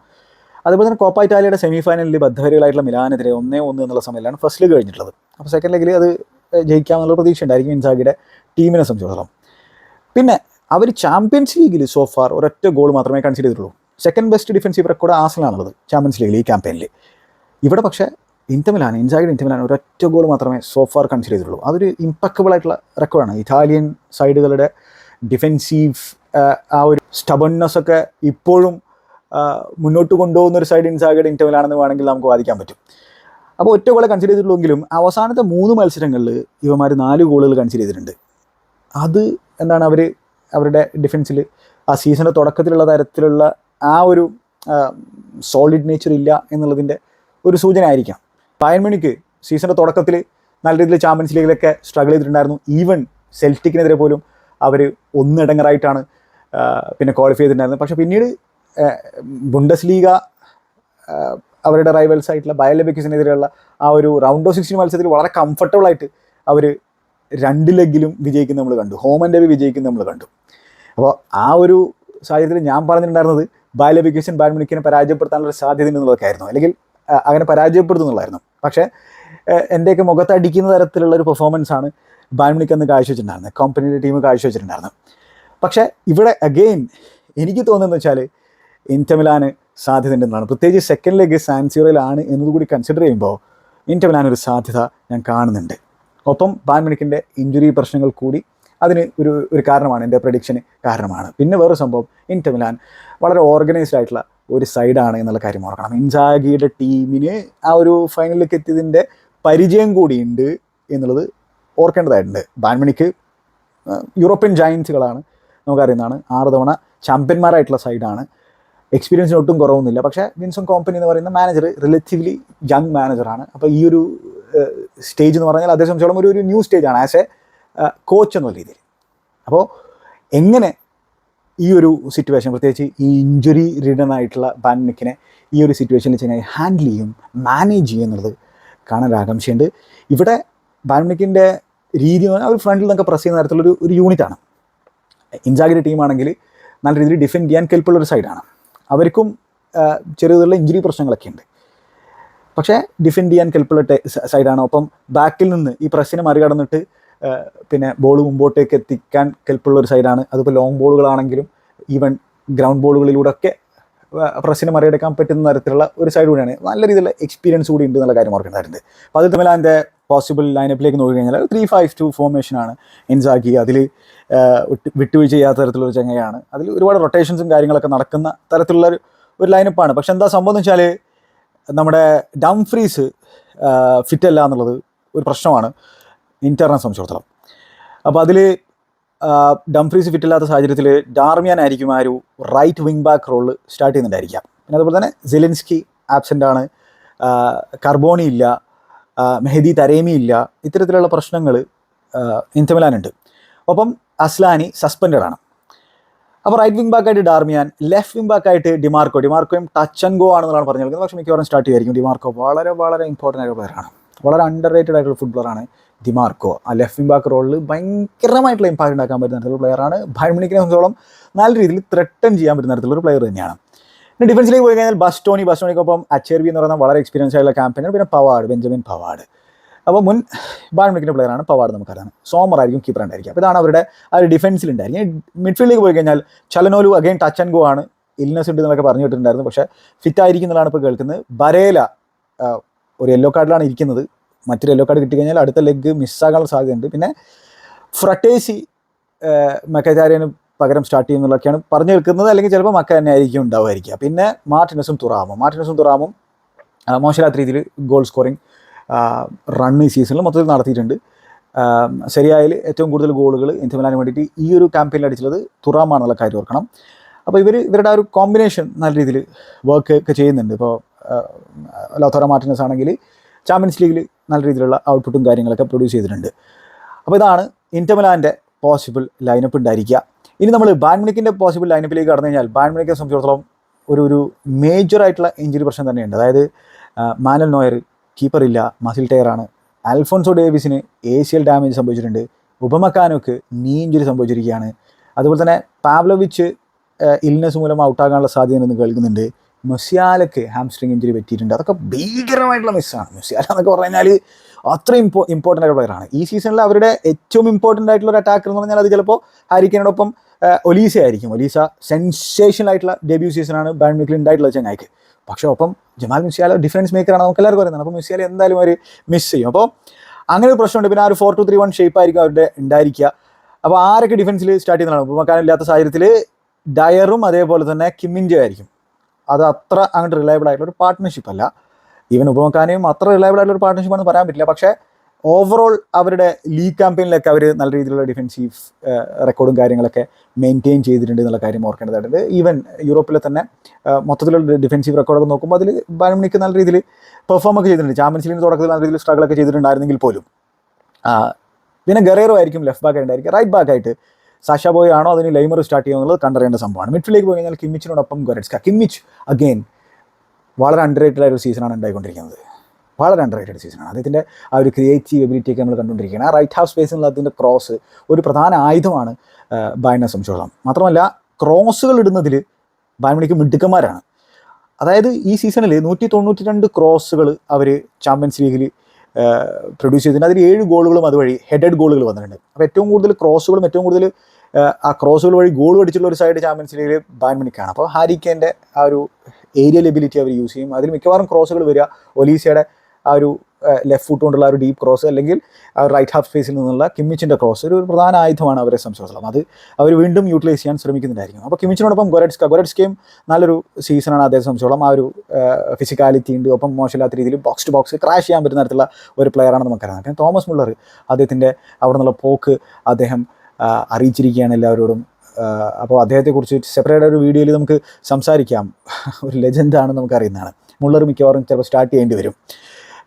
അതുപോലെ തന്നെ കോപ്പ ഇറ്റാലിയയുടെ സെമി ഫൈനലിൽ ബദ്ധവരികളായിട്ടുള്ള മിലാനെതിരെ 1-1 എന്നുള്ള സമയത്താണ് ഫസ്റ്റ് ലീഗ് കഴിഞ്ഞിട്ടുള്ളത്. അപ്പോൾ സെക്കൻഡ് ലീഗിൽ അത് ജയിക്കാമെന്നുള്ള പ്രതീക്ഷ ഉണ്ടായിരിക്കും ഇൻസാഗിയുടെ ടീമിനെ സംബന്ധിച്ചിടത്തോളം. പിന്നെ അവർ ചാമ്പ്യൻസ് ലീഗിൽ സോഫാർ ഒരൊറ്റ ഗോൾ മാത്രമേ കൺസിഡർ ചെയ്തിട്ടുള്ളൂ. സെക്കൻഡ് ബെസ്റ്റ് ഡിഫൻസീവ് റെക്കോർഡ് ആർസണലാണുള്ളത് ചാമ്പ്യൻസ് ലീഗിൽ ഈ ക്യാമ്പയിനിൽ. ഇവിടെ പക്ഷേ ഇൻസാഗിയുടെ ഇന്റർ മിലാൻ ഒരൊറ്റ ഗോൾ മാത്രമേ സോഫാർ കൺസിഡർ ചെയ്തിട്ടുള്ളൂ. അതൊരു ഇമ്പക്കബിൾ ആയിട്ടുള്ള റെക്കോർഡാണ്. ഇറ്റാലിയൻ സൈഡുകളുടെ ഡിഫെൻസീവ് ആ ഒരു സ്റ്റബൺനെസ് ഒക്കെ ഇപ്പോഴും മുന്നോട്ട് കൊണ്ടുപോകുന്ന ഒരു സൈഡ് ഇൻസാഗിയുടെ ഇന്റർ മിലാനെന്ന് വേണമെങ്കിൽ നമുക്ക് വാദിക്കാൻ പറ്റും. അപ്പോൾ ഒറ്റ ഗോളെ കൺസിഡർ ചെയ്തിട്ടുള്ളെങ്കിലും അവസാനത്തെ 3 മത്സരങ്ങളിൽ ഇവന്മാർ 4 ഗോളുകൾ കൺസിഡർ ചെയ്തിട്ടുണ്ട്. അത് എന്താണ് അവരുടെ ഡിഫൻസിൽ ആ സീസണിൻ്റെ തുടക്കത്തിലുള്ള തരത്തിലുള്ള ആ ഒരു സോളിഡ് നേച്ചർ ഇല്ല എന്നുള്ളതിൻ്റെ ഒരു സൂചന ആയിരിക്കാം. ബയൺ മ്യൂണിക്ക് സീസണിൻ്റെ തുടക്കത്തിൽ നല്ല രീതിയിൽ ചാമ്പ്യൻസ് ലീഗിലൊക്കെ സ്ട്രഗിൾ ചെയ്തിട്ടുണ്ടായിരുന്നു. ഈവൻ സെൽറ്റിക്കിനെതിരെ പോലും അവർ ഒന്നിടങ്ങറായിട്ടാണ് പിന്നെ ക്വാളിഫൈ ചെയ്തിട്ടുണ്ടായിരുന്നത്. പക്ഷേ പിന്നീട് ബുണ്ടസ് ലീഗ അവരുടെ റൈവൽസ് ആയിട്ടുള്ള ബയർ ലെവർകുസനെതിരെയുള്ള ആ ഒരു റൗണ്ട് ഓഫ് 16 മത്സരത്തിൽ വളരെ കംഫർട്ടബിളായിട്ട് അവർ 2 ലെഗിലും വിജയിക്കുന്ന നമ്മൾ കണ്ടു, ഹോം ആൻഡ് അവേ വിജയിക്കുന്ന നമ്മൾ കണ്ടു. അപ്പോൾ ആ ഒരു സാഹചര്യത്തിൽ ഞാൻ പറഞ്ഞിട്ടുണ്ടായിരുന്നത് ബയർ ലെവർകുസൻ ബയൺ മ്യൂണിക്കിനെ പരാജയപ്പെടുത്താനുള്ള സാധ്യത എന്നുള്ളതൊക്കെ ആയിരുന്നു, അല്ലെങ്കിൽ അങ്ങനെ പരാജയപ്പെടുത്തുന്നുള്ളായിരുന്നു. പക്ഷേ എൻ്റെയൊക്കെ മുഖത്തടിക്കുന്ന തരത്തിലുള്ള ഒരു പെർഫോമൻസാണ് ബയൺ മ്യൂണിക്ക് അന്ന് കാഴ്ചവെച്ചിട്ടുണ്ടായിരുന്നത്, കമ്പനിയുടെ ടീം കാഴ്ചവെച്ചിട്ടുണ്ടായിരുന്നത്. പക്ഷേ ഇവിടെ അഗെയിൻ എനിക്ക് തോന്നുന്നത് വെച്ചാൽ ഇന്റർ മിലാന് സാധ്യതയുണ്ടെന്നാണ്. പ്രത്യേകിച്ച് സെക്കൻഡ് ലെഗ് സാൻ സീറോയിലാണ് എന്നതുകൂടി കൺസിഡർ ചെയ്യുമ്പോൾ ഇന്റർ മിലാൻ ഒരു സാധ്യത ഞാൻ കാണുന്നുണ്ട്. ഒപ്പം ബയൺ മ്യൂണിക്കിൻ്റെ ഇഞ്ചുറി പ്രശ്നങ്ങൾ കൂടി അതിന് ഒരു കാരണമാണ്, എൻ്റെ പ്രഡിക്ഷന് കാരണമാണ്. പിന്നെ വേറൊരു സംഭവം, ഇന്റർ മിലാൻ വളരെ ഓർഗനൈസ്ഡ് ആയിട്ടുള്ള ഒരു സൈഡാണ് എന്നുള്ള കാര്യം ഓർക്കണം. ഇൻസാഗിയുടെ ടീമിന് ആ ഒരു ഫൈനലിലേക്ക് എത്തിയതിൻ്റെ പരിചയം കൂടിയുണ്ട് എന്നുള്ളത് ഓർക്കേണ്ടതായിട്ടുണ്ട്. ബയൺ മ്യൂണിക്ക് യൂറോപ്യൻ ജയൻസുകളാണ്, നമുക്കറിയുന്നതാണ്. 6 തവണ ചാമ്പ്യന്മാരായിട്ടുള്ള സൈഡാണ്. എക്സ്പീരിയൻസിന് ഒട്ടും കുറവൊന്നുമില്ല. പക്ഷേ വിൻസെൻ്റ് കോമ്പനി എന്ന് പറയുന്ന മാനേജർ റിലേറ്റീവ്ലി യങ് മാനേജറാണ്. അപ്പോൾ ഈ ഒരു സ്റ്റേജ് എന്ന് പറഞ്ഞാൽ അദ്ദേഹം സംബന്ധിച്ചോളം ഒരു ന്യൂ സ്റ്റേജാണ് ആസ് എ കോച്ച് എന്നുള്ള രീതിയിൽ. അപ്പോൾ എങ്ങനെ ഈ ഒരു സിറ്റുവേഷൻ, പ്രത്യേകിച്ച് ഈ ഇഞ്ചുറി റിഡൻ ആയിട്ടുള്ള ബാൻ മുനിക്കിനെ ഈ ഒരു സിറ്റുവേഷനിൽ ചെങ്ങനെ ഹാൻഡിൽ ചെയ്യും, മാനേജ് ചെയ്യും എന്നുള്ളത് കാണാൻ ആകാംക്ഷയുണ്ട്. ഇവിടെ ബാൻ മുനിക്കിൻ്റെ രീതി എന്ന് പറഞ്ഞാൽ അവർ ഫ്രണ്ടിൽ നിന്നൊക്കെ പ്രസ് ചെയ്യുന്ന തരത്തിലുള്ളൊരു യൂണിറ്റാണ്. ഇൻസാഗിയുടെ ടീമാണെങ്കിൽ നല്ല രീതിയിൽ ഡിഫെൻഡ് ചെയ്യാൻ കെൽപ്പുള്ളൊരു സൈഡാണ്. അവർക്കും ചെറിയതുള്ള ഇഞ്ചുറി പ്രശ്നങ്ങളൊക്കെ ഉണ്ട്, പക്ഷേ ഡിഫെൻഡ് ചെയ്യാൻ കെൽപ്പുള്ള സൈഡാണ്. ഒപ്പം ബാക്കിൽ നിന്ന് ഈ പ്രസ്സിനെ മറികടന്നിട്ട് പിന്നെ ബോൾ മുമ്പോട്ടേക്ക് എത്തിക്കാൻ കെൽപ്പുള്ള ഒരു സൈഡാണ്. അതിപ്പോൾ ലോങ് ബോളുകളാണെങ്കിലും ഈവൻ ഗ്രൗണ്ട് ബോളുകളിലൂടെ ഒക്കെ പ്രസ്സിനെ മറികടക്കാൻ പറ്റുന്ന തരത്തിലുള്ള ഒരു സൈഡ് കൂടിയാണ്. നല്ല രീതിയിലുള്ള എക്സ്പീരിയൻസ് കൂടി ഉണ്ട് എന്നുള്ള കാര്യം ഓർക്കേണ്ടതായിട്ടുണ്ട്. അപ്പോൾ അതിൽ തമ്മിൽ അതിൻ്റെ പോസിബിൾ ലൈനപ്പിലേക്ക് നോക്കി കഴിഞ്ഞാൽ 3-5-2 ഫോർമേഷനാണ് ഇൻസാഗി. അതിൽ വിട്ടുവീഴ്ച ചെയ്യാത്ത തരത്തിലൊരു ചങ്ങയാണ്. അതിൽ ഒരുപാട് റൊട്ടേഷൻസും കാര്യങ്ങളൊക്കെ നടക്കുന്ന തരത്തിലുള്ള ഒരു ലൈനപ്പാണ്. പക്ഷെ എന്താ സംഭവം എന്ന് വെച്ചാൽ നമ്മുടെ ഡംഫ്രീസ് ഫിറ്റല്ല എന്നുള്ളത് ഒരു പ്രശ്നമാണ് ഇന്ററിനെ സംബന്ധിച്ചിടത്തോളം. അപ്പോൾ അതിൽ ഡംഫ്രീസ് ഫിറ്റില്ലാത്ത സാഹചര്യത്തിൽ ഡാർമിയാൻ ആയിരിക്കും ആ ഒരു right wing back role start ചെയ്യുന്നുണ്ടായിരിക്കാം. പിന്നെ അതുപോലെ തന്നെ സെലിൻസ്കി ആബ്സെൻ്റ് ആണ്, കർബോണി ഇല്ല, മെഹദി തരേമി ഇല്ല. ഇത്തരത്തിലുള്ള പ്രശ്നങ്ങൾ ഇന്റർ മിലാനുണ്ട്. ഒപ്പം അസ്ലാനി സസ്പെൻഡഡ് ആണ്. അപ്പോൾ റൈറ്റ് വിങ് ബാക്കായിട്ട് ഡാർമിയാൻ, ലെഫ്റ്റ് വിങ് ബാക്കായിട്ട് ഡിമാർക്കോയും ടച്ച് ആൻഡ് ഗോ ആണെന്നാണ് പറഞ്ഞിരിക്കുന്നത്. പക്ഷേ മിക്കവാറും സ്റ്റാർട്ട് ചെയ്യുമായിരിക്കും. ഡിമാർക്കോ വളരെ വളരെ ഇമ്പോർട്ടൻ്റ് ആയിട്ടുള്ള പ്ലെയറാണ്, വളരെ അണ്ടർ റേറ്റഡ് ആയിട്ടുള്ള ഫുട്ബോളറാണ് ഡിമാർക്കോ. ആ ലെഫ്റ്റ് വിങ് ബാക്ക് റോളിൽ ഭയങ്കരമായിട്ടുള്ള ഇമ്പാക്റ്റ് ഉണ്ടാക്കാൻ പറ്റുന്ന തരത്തിലുള്ള പ്ലെയറാണ്. ബയൺ മുനിക്കിനെ സംബന്ധിച്ചോളം നല്ല രീതിയിൽ ത്രെട്ടൻ ചെയ്യാൻ പറ്റുന്ന തരത്തിലുള്ള ഒരു പ്ലെയർ തന്നെയാണ്. പിന്നെ ഡിഫൻസിലേക്ക് പോയി കഴിഞ്ഞാൽ ബസ്റ്റോണിക്കൊപ്പം അച്ചേർബി എന്ന് പറയുന്ന വളരെ എക്സ്പീരിയൻസ് ആയിട്ടുള്ള ക്യാമ്പയിനർ. പിന്നെ പവാഡ്, ബെഞ്ചമിൻ പവാഡ്. അപ്പോൾ മുൻ ബയൺ മുനിക്കിൻ്റെ പ്ലെയറാണ് പവാഡ്, നമുക്കറിയാം. സോമർ ആയിരിക്കും കീപ്പർ ഉണ്ടായിരിക്കും. അപ്പോൾ ഇതാണ് അവരുടെ ആ ഒരു ഡിഫൻസിലുണ്ടായിരിക്കും. മിഡ്ഫീൽഡിലേക്ക് പോയി കഴിഞ്ഞാൽ ചലനോലു അഗൈൻ ടച്ച് ആൻഡ് ഗോ ആണ്, ഇൽനെസ് ഉണ്ട് എന്നൊക്കെ പറഞ്ഞു വിട്ടിട്ടുണ്ടായിരുന്നു. പക്ഷേ ഫിറ്റ് ആയിരിക്കുന്നതാണ് ഇപ്പോൾ കേൾക്കുന്നത്. ബരേല ഒരു യെല്ലോ കാർഡിലാണ് ഇരിക്കുന്നത്. മറ്റൊരു യെല്ലോ കാർഡ് കിട്ടിക്കഴിഞ്ഞാൽ അടുത്ത ലെഗ് മിസ്സാകാനുള്ള സാധ്യതയുണ്ട്. പിന്നെ ഫ്രട്ടേസി മക്കറ്റാരിയന് പകരം സ്റ്റാർട്ട് ചെയ്യുന്നതൊക്കെയാണ് പറഞ്ഞു കേൾക്കുന്നത്. അല്ലെങ്കിൽ ചിലപ്പോൾ മക്ക തന്നെ ആയിരിക്കും ഉണ്ടാവുമായിരിക്കുക. പിന്നെ മാർട്ടിനസും തുറാമും മോശമില്ലാത്ത രീതിയിൽ ഗോൾ സ്കോറിങ് റൺ ഈ സീസണിൽ മൊത്തത്തിൽ നടത്തിയിട്ടുണ്ട്. ശരിയായാൽ ഏറ്റവും കൂടുതൽ ഗോളുകൾ ഇന്റർ മിലാന് വേണ്ടിയിട്ട് ഈ ഒരു ക്യാമ്പയിനിൽ അടിച്ചുള്ളത് തുറാമാണെന്നുള്ള കാര്യം ഓർക്കണം. അപ്പോൾ ഇവരുടെ ആ ഒരു കോമ്പിനേഷൻ നല്ല രീതിയിൽ വർക്ക് ഒക്കെ ചെയ്യുന്നുണ്ട്. ഇപ്പോൾ ലൗതാരോ മാർട്ടിനസ് ആണെങ്കിൽ ചാമ്പ്യൻസ് ലീഗിൽ നല്ല രീതിയിലുള്ള ഔട്ട്പുട്ടും കാര്യങ്ങളൊക്കെ പ്രൊഡ്യൂസ് ചെയ്തിട്ടുണ്ട്. അപ്പോൾ ഇതാണ് ഇന്റർ മിലാൻ്റെ പോസിബിൾ ലൈനപ്പ് ഉണ്ടായിരിക്കുക. ഇനി നമ്മൾ ബയൺ മുനിക്കിൻ്റെ പോസിബിൾ ലൈനപ്പിലേക്ക് കടന്നു കഴിഞ്ഞാൽ ബയൺ മുനിക്കിനെ സംബന്ധിച്ചിടത്തോളം ഒരു മേജറായിട്ടുള്ള ഇഞ്ചുറി പ്രശ്നം തന്നെയുണ്ട്. അതായത് മാനുവൽ നോയർ കീപ്പറില്ല, മസിൽ ടയറാണ്. അൽഫോൺസോ ഡേവിസിന് ACL ഡാമേജ് സംഭവിച്ചിട്ടുണ്ട്. ഉപമക്കാനോക്ക് നീ ഇഞ്ചുറി സംഭവിച്ചിരിക്കുകയാണ്. അതുപോലെ തന്നെ പാവ്ലോവിച്ച് ഇൽനെസ് മൂലം ഔട്ടാകാനുള്ള സാധ്യതയെന്ന് കേൾക്കുന്നുണ്ട്. മുസിയാലക്ക് ഹാംസ്ട്രിങ് ഇഞ്ചുറി പറ്റിയിട്ടുണ്ട്. അതൊക്കെ ഭീകരമായിട്ടുള്ള മിസ്സാണ്. മുസിയാല എന്നൊക്കെ പറഞ്ഞു കഴിഞ്ഞാൽ അത്രയും ഇമ്പോർട്ടൻ്റ് ആയിട്ടുള്ള പ്ലെയറാണ്. ഈ സീസണിൽ അവരുടെ ഏറ്റവും ഇമ്പോർട്ടൻ്റ് ആയിട്ടുള്ള ഒരു അറ്റാക്കർ എന്ന് പറഞ്ഞാൽ അത് ചിലപ്പോൾ ഹാരി കെയ്നോടൊപ്പം ഒലീസ ആയിരിക്കും. ഒലീസ സെൻസേഷണൽ ആയിട്ടുള്ള ഡെബ്യൂ സീസണാണ് ബയൺ മുനിക്കിൽ ഉണ്ടായിട്ടുള്ള ചങ്ങായിക്ക്. പക്ഷേ ഒപ്പം ജമാൽ മുസിയാല ഡിഫൻസ് മേക്കറാണ്, നമുക്ക് എല്ലാവർക്കും പറയുന്നത്. അപ്പോൾ മുസിയാല എന്തായാലും അവർ മിസ് ചെയ്യും. അപ്പോൾ അങ്ങനെ ഒരു പ്രശ്നമുണ്ട്. പിന്നെ ആ ഒരു 4-2-3-1 ഷേപ്പ് ആയിരിക്കും അവരുടെ ഉണ്ടായിരിക്കുക. അപ്പോൾ ആരൊക്കെ ഡിഫൻസിൽ സ്റ്റാർട്ട് ചെയ്യുന്നതാണ്? ഉപമക്കാനില്ലാത്ത സാഹചര്യത്തിൽ ഡയറും അതേപോലെ തന്നെ കിമ്മിൻജെ ആയിരിക്കും. അത് അത്ര അങ്ങോട്ട് റിലയബിൾ ആയിട്ടുള്ള ഒരു പാർട്ട്ണർഷിപ്പ് അല്ല. ഈവൻ ഉപമക്കാനെയും അത്ര റിലയബിൾ ആയിട്ടുള്ള ഒരു പാർട്ട്ണർഷിപ്പ് ആണെന്ന് പറയാൻ പറ്റില്ല. പക്ഷേ ഓവറോൾ അവരുടെ ലീഗ് ക്യാമ്പയിനിലൊക്കെ അവർ നല്ല രീതിയിലുള്ള ഡിഫൻസീവ് റെക്കോർഡും കാര്യങ്ങളൊക്കെ മെയിൻറ്റെയിൻ ചെയ്തിട്ടുണ്ട് എന്നുള്ള കാര്യം ഓർക്കേണ്ടതായിട്ടുണ്ട്. ഈവൻ യൂറോപ്പിലെ തന്നെ മൊത്തത്തിലുള്ള ഡിഫൻസീവ് റെക്കോർഡൊക്കെ നോക്കുമ്പോൾ അതിൽ ബയൺ മുനിക്ക് നല്ല രീതിയിൽ പെർഫോം ഒക്കെ ചെയ്തിട്ടുണ്ട്. ചാമ്പ്യൻസ് ലീഗിന് തുടക്കത്തിൽ നല്ല രീതിയിൽ സ്ട്രഗിളൊക്കെ ചെയ്തിട്ടുണ്ടായിരുന്നെങ്കിൽ പോലും. പിന്നെ ഗറേറോ ആയിരിക്കും ലെഫ്റ്റ് ബാക്ക് ഉണ്ടായിരിക്കും. റൈറ്റ് ബാക്കായിട്ട് സാഷ ബോയ് ആണോ അതിന് ലൈമർ സ്റ്റാർട്ട് ചെയ്യുമെന്നുള്ളത് കണ്ടറിയേണ്ട സംഭവമാണ്. മിഡ്ഫീൽഡിലേക്ക് പോയി കഴിഞ്ഞാൽ കിമ്മിച്ചിനോടൊപ്പം ഗൊരറ്റ്സ്ക. കിമ്മിച്ച് അഗെയിൻ വളരെ അണ്ടർ റേറ്റഡ് ആയ ഒരു സീസണാണ് ഉണ്ടായിക്കൊണ്ടിരിക്കുന്നത്. വളരെ അണ്ടർ റേറ്റഡ് സീസണാണ്. അദ്ദേഹത്തിൻ്റെ ആ ഒരു ക്രിയേറ്റീവ് എബിലിറ്റിയൊക്കെ നമ്മൾ കണ്ടുകൊണ്ടിരിക്കുകയാണ്. ആ റൈറ്റ് ഹാഫ് സ്പേസിലുള്ള അതിൻ്റെ ക്രോസ് ഒരു പ്രധാന ആയുധമാണ് ബയണിനെ സംബന്ധിച്ചിടത്തോളം. മാത്രമല്ല ക്രോസുകൾ ഇടുന്നതിൽ ബയൺ മുനിക്ക് മിടുക്കന്മാരാണ്. അതായത് ഈ സീസണിൽ 192 ക്രോസുകൾ അവർ ചാമ്പ്യൻസ് ലീഗിൽ പ്രൊഡ്യൂസ് ചെയ്തിട്ടുണ്ട്. അതിൽ 7 ഗോളുകളും അതുവഴി ഹെഡഡ് ഗോളുകൾ വന്നിട്ടുണ്ട്. അപ്പോൾ ഏറ്റവും കൂടുതൽ ക്രോസുകളും ഏറ്റവും കൂടുതൽ ആ ക്രോസുകൾ വഴി ഗോൾ അടിച്ചിട്ടുള്ള ഒരു സൈഡ് ചാമ്പ്യൻസ് ലീഗിൽ ബയൺ മുനിക്കാണ്. അപ്പോൾ ഹാരി കെയ്ൻ്റെ ആ ഒരു ഏരിയൽ എബിലിറ്റി അവർ യൂസ് ചെയ്യും. അതിൽ മിക്കവാറും ക്രോസുകൾ വരിക ഒലീസയുടെ ആ ഒരു ലെഫ്റ്റ് ഫുട്ട് കൊണ്ടുള്ള ഒരു ഡീപ്പ് ക്രോസ്, അല്ലെങ്കിൽ ആ റൈറ്റ് ഹാഫ് സ്പേസിൽ നിന്നുള്ള കിമ്മിച്ചിൻ്റെ ക്രോസ് ഒരു പ്രധാന ആയുധമാണ് അവരെ സംബന്ധിച്ചിടത്തോളം. അത് അവർ വീണ്ടും യൂട്ടിലൈസ് ചെയ്യാൻ ശ്രമിക്കുന്നുണ്ടായിരിക്കും. അപ്പോൾ കിമ്മിച്ചിനോടൊപ്പം ഗൊരറ്റ്സ്കയും നല്ലൊരു സീസണാണ് അദ്ദേഹത്തെ സംബന്ധിച്ചോളം. ആ ഒരു ഫിസിക്കാലിറ്റി ഉണ്ട്. ഒപ്പം മോശമില്ലാത്ത രീതിയിൽ ബോക്സ് ടു ബോക്സ് ക്രാഷ് ചെയ്യാൻ പറ്റുന്ന തരത്തിലുള്ള ഒരു പ്ലെയറാണെന്ന് നമുക്കറിയാം. പിന്നെ തോമസ് മുള്ളർ അദ്ദേഹത്തിൻ്റെ അവിടെ നിന്നുള്ള പോക്ക് അദ്ദേഹം അറിയിച്ചിരിക്കുകയാണ് എല്ലാവരോടും. അപ്പോൾ അദ്ദേഹത്തെക്കുറിച്ച് സെപ്പറേറ്റ് ഒരു വീഡിയോയിൽ നമുക്ക് സംസാരിക്കാം. ഒരു ലെജൻഡാണ്, നമുക്കറിയുന്നതാണ്. മുള്ളർ മിക്കവാറും ചിലപ്പോൾ സ്റ്റാർട്ട് ചെയ്യേണ്ടി വരും.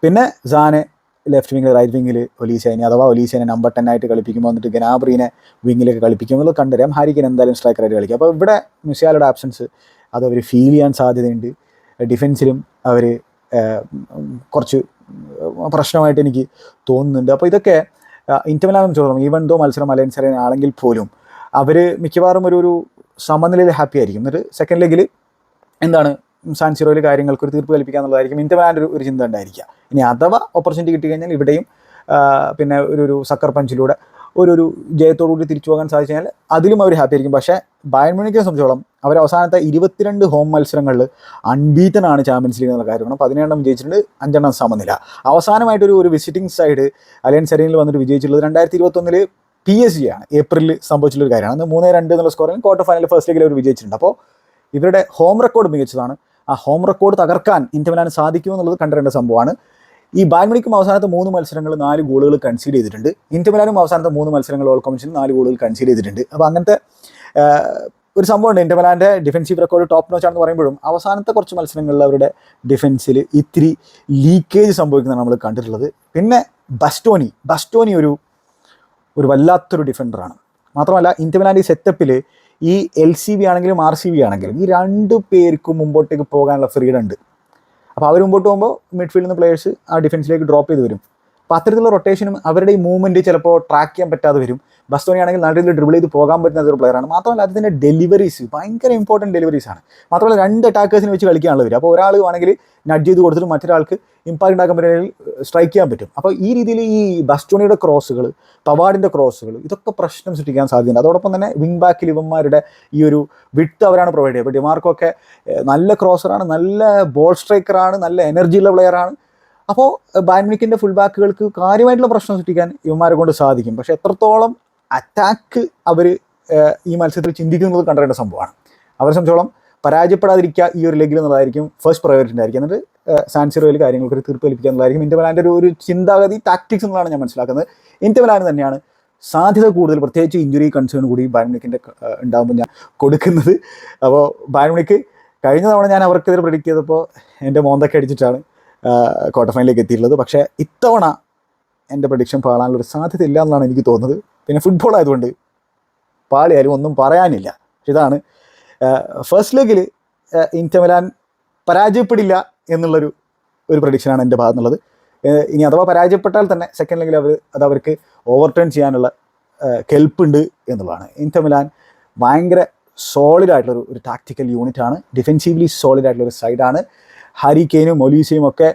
പിന്നെ സാനെ ലെഫ്റ്റ് വിങ്ങിൽ, റൈറ്റ് വിങ്ങിൽ ഒലീസേനെ, അഥവാ ഒലീസേനെ നമ്പർ 10 ആയിട്ട് കളിപ്പിക്കുമ്പോൾ വന്നിട്ട് ഗനാബ്രീനെ വിങ്ങിലേക്ക് കളിപ്പിക്കും എന്നുള്ളത് കണ്ടുവരാം. ഹാരി കെയ്ൻ എന്തായാലും സ്ട്രൈക്കറായിട്ട് കളിക്കും. അപ്പോൾ ഇവിടെ മുസിയാലയുടെ ആബ്സൻസ് അത് അവർ ഫീൽ ചെയ്യാൻ സാധ്യതയുണ്ട്. ഡിഫൻസിലും അവർ കുറച്ച് പ്രശ്നമായിട്ട് എനിക്ക് തോന്നുന്നുണ്ട്. അപ്പോൾ ഇതൊക്കെ ഇന്റർ മിലാൻ ചോദിക്കണം. ഈവൻ ദോ മത്സരം അലയൻസ് അറീന ആണെങ്കിൽ പോലും അവർ മിക്കവാറും ഒരു സമനിലയിൽ ഹാപ്പി ആയിരിക്കും. എന്നിട്ട് സെക്കൻഡ് ലെഗിൽ എന്താണ് സാൻ സിറോയിൽ കാര്യങ്ങൾക്ക് ഒരു തീർപ്പ് കൽപ്പിക്കുക എന്നുള്ളതായിരിക്കും ഇന്റർ മിലാൻ്റെ ഒരു ചിന്ത ഉണ്ടായിരിക്കുക. ഇനി അഥവാ ഓപ്പർച്യൂണിറ്റി കിട്ടി കഴിഞ്ഞാൽ ഇവിടെയും പിന്നെ ഒരു സക്കർ പഞ്ചിലൂടെ ഒരു ജയത്തോടുകൂടി തിരിച്ചു പോകാൻ സാധിച്ചു കഴിഞ്ഞാൽ അതിലും അവർ ഹാപ്പി ആയിരിക്കും. പക്ഷേ ബയൺ മ്യൂണിക്കിനെ സംബന്ധിച്ചോളം അവർ അവസാനത്തെ 22 ഹോം മത്സരങ്ങളിൽ അൺബീറ്റനാണ് ചാമ്പ്യൻസ് ലീഗ് എന്നുള്ള കാര്യമാണ്. 17 വിജയിച്ചിട്ടുണ്ട്, 5 സമനില. അവസാനമായിട്ടൊരു വിസിറ്റിംഗ് സൈഡ് അലയൻസ് അറീനയിൽ വന്നിട്ട് വിജയിച്ചിട്ടുള്ളത് 2021 PSG ആണ്. ഏപ്രിലിൽ സംഭവിച്ചിട്ടുള്ളൊരു കാര്യമാണ്. അന്ന് 3-2 എന്നുള്ള സ്കോറിൽ ക്വാർട്ടർ ഫൈനൽ ഫസ്റ്റ് ലീഗിൽ അവർ വിജയിച്ചിട്ടുണ്ട്. അപ്പോൾ ഇവരുടെ ഹോം റെക്കോർഡ് മികച്ചതാണ്. ആ ഹോം റെക്കോർഡ് തകർക്കാൻ ഇന്റർ മിലാൻ സാധിക്കുമെന്നുള്ളത് കണ്ടിരേണ്ട സംഭവമാണ്. ഈ ബയൺ മ്യൂണിക്കും അവസാനത്തെ 3 മത്സരങ്ങൾ 4 ഗോളുകൾ കൺസീഡ് ചെയ്തിട്ടുണ്ട്. ഇന്റർ മിലാനും അവസാനത്തെ 3 മത്സരങ്ങൾ ഓൾ കോമ്പറ്റീഷനിൽ 4 ഗോളുകൾ കൺസീഡ് ചെയ്തിട്ടുണ്ട്. അപ്പോൾ അങ്ങനത്തെ ഒരു സംഭവമുണ്ട്. ഇന്റർ മിലാൻ്റെ ഡിഫൻസീവ് റെക്കോർഡ് ടോപ്പ് നോച്ചാണെന്ന് പറയുമ്പോഴും അവസാനത്തെ കുറച്ച് മത്സരങ്ങളിൽ അവരുടെ ഡിഫൻസിൽ ഇത്തിരി ലീക്കേജ് സംഭവിക്കുന്നതാണ് നമ്മൾ കണ്ടിട്ടുള്ളത്. പിന്നെ ബസ്റ്റോനി ഒരു വല്ലാത്തൊരു ഡിഫൻഡറാണ്. മാത്രമല്ല ഇന്റർ മിലാൻ്റെ ഈ സെറ്റപ്പിൽ ഈ LCB ആണെങ്കിലും RCB ആണെങ്കിലും ഈ 2 പേർക്കും മുമ്പോട്ടേക്ക് പോകാനുള്ള ഫ്രീഡം ഉണ്ട്. അപ്പോൾ അവർ മുമ്പോട്ട് പോകുമ്പോൾ മിഡ്ഫീൽഡിൽ നിന്ന് പ്ലേയേഴ്സ് ആ ഡിഫൻസിലേക്ക് ഡ്രോപ്പ് ചെയ്ത് വരും. അപ്പോൾ അത്തരത്തിലുള്ള റൊട്ടേഷനും അവരുടെ ഈ മൂവ്മെൻറ്റ് ചിലപ്പോൾ ട്രാക്ക് ചെയ്യാൻ പറ്റാതെ വരും. ബസ്റ്റോണി ആണെങ്കിൽ നല്ല രീതിയിൽ ഡ്രിബിൾ ചെയ്ത് പോകാൻ പറ്റുന്ന ഒരു പ്ലെയറാണ്. മാത്രമല്ല അതിൻ്റെ ഡെലിവറീസ് ഭയങ്കര ഇമ്പോർട്ടൻറ്റ് ഡെലിവറീസാണ്. മാത്രമല്ല 2 അറ്റാക്കേഴ്സിനെ വെച്ച് കളിക്കാനുള്ള വരും. അപ്പോൾ ഒരാൾ ആണെങ്കിൽ നഡ്ജ് ചെയ്ത് കൊടുത്തിട്ട് മറ്റൊരാൾക്ക് ഇമ്പാക്ട് ഉണ്ടാക്കാൻ പറ്റുന്ന സ്ട്രൈക്ക് ചെയ്യാൻ പറ്റും. അപ്പോൾ ഈ രീതിയിൽ ഈ ബസ്റ്റോണിയുടെ ക്രോസുകൾ, പവാഡിൻ്റെ ക്രോസുകൾ, ഇതൊക്കെ പ്രശ്നം സൃഷ്ടിക്കാൻ സാധ്യതയുണ്ട്. അതോടൊപ്പം തന്നെ വിങ് ബാക്കിൽ ഇവന്മാരുടെ ഈ ഒരു വിട്ട് അവരാണ് പ്രൊവൈഡ് ചെയ്യുക. ഇപ്പോൾ ഡിമാർക്കോ ഒക്കെ നല്ല ക്രോസറാണ്, നല്ല ബോൾ സ്ട്രൈക്കറാണ്, നല്ല എനർജിയുള്ള പ്ലെയറാണ്. അപ്പോൾ ബയൺ മ്യൂണിക്കിൻ്റെ ഫുൾ ബാക്കുകൾക്ക് കാര്യമായിട്ടുള്ള പ്രശ്നം സൃഷ്ടിക്കാൻ ഇവന്മാരെ കൊണ്ട് സാധിക്കും. പക്ഷേ എത്രത്തോളം അറ്റാക്ക് അവർ ഈ മത്സരത്തിൽ ചിന്തിക്കുന്നത് കണ്ടറിയേണ്ട സംഭവമാണ്. അവരെ സംബന്ധിച്ചോളം പരാജയപ്പെടാതിരിക്കുക ഈ ഒരു ലെഗിൽ എന്നുള്ളതായിരിക്കും ഫസ്റ്റ് പ്രയോറിറ്റി ഉണ്ടായിരിക്കും. എന്നിട്ട് സാൻ സിറോയിൽ കാര്യങ്ങൾക്ക് ഒരു തീർപ്പ് കൽപ്പിക്കുക എന്നുള്ളതായിരിക്കും ഇന്റർ മിലാൻ്റെ ഒരു ചിന്താഗതി, ടാക്ടിക്സ് എന്നുള്ളതാണ് ഞാൻ മനസ്സിലാക്കുന്നത്. ഇന്റർ മിലാൻ തന്നെയാണ് സാധ്യത കൂടുതൽ, പ്രത്യേകിച്ച് ഇഞ്ചുറി കൺസേൺ കൂടി ബയൺ മ്യൂണിക്കിൻ്റെ ഉണ്ടാകുമ്പോൾ ഞാൻ കൊടുക്കുന്നത്. അപ്പോൾ ബയൺ മ്യൂണിക്ക് കഴിഞ്ഞ തവണ ഞാൻ അവർക്കെതിരെ പ്രെഡിക്റ്റ് ചെയ്തപ്പോൾ എൻ്റെ മോന്തൊക്കെ അടിച്ചിട്ടാണ് ക്വാർട്ടർ ഫൈനലിലേക്ക് എത്തിയിട്ടുള്ളത്. പക്ഷേ ഇത്തവണ എൻ്റെ പ്രഡിക്ഷൻ പാളാനുള്ളൊരു സാധ്യത ഇല്ല എന്നാണ് എനിക്ക് തോന്നുന്നത്. പിന്നെ ഫുട്ബോൾ ആയതുകൊണ്ട് പാളിയാലും ഒന്നും പറയാനില്ല. ഇതാണ് ഫസ്റ്റ് ലെഗിൽ ഇന്റർ മിലാൻ പരാജയപ്പെടില്ല എന്നുള്ളൊരു പ്രഡിക്ഷനാണ് എൻ്റെ ഭാഗത്തുനിന്നുള്ളത്. ഇനി അഥവാ പരാജയപ്പെട്ടാൽ തന്നെ സെക്കൻഡ് ലെഗിൽ അവർക്ക് ഓവർടേൺ ചെയ്യാനുള്ള കെൽപ്പുണ്ട് എന്നുള്ളതാണ്. ഇന്റർ മിലാൻ ഭയങ്കര സോളിഡായിട്ടുള്ളൊരു ടാക്ടിക്കൽ യൂണിറ്റാണ്, ഡിഫെൻസീവ്ലി സോളിഡായിട്ടുള്ളൊരു സൈഡാണ്. ഹാരി കെയ്നും ഒലീസയും ഒക്കെ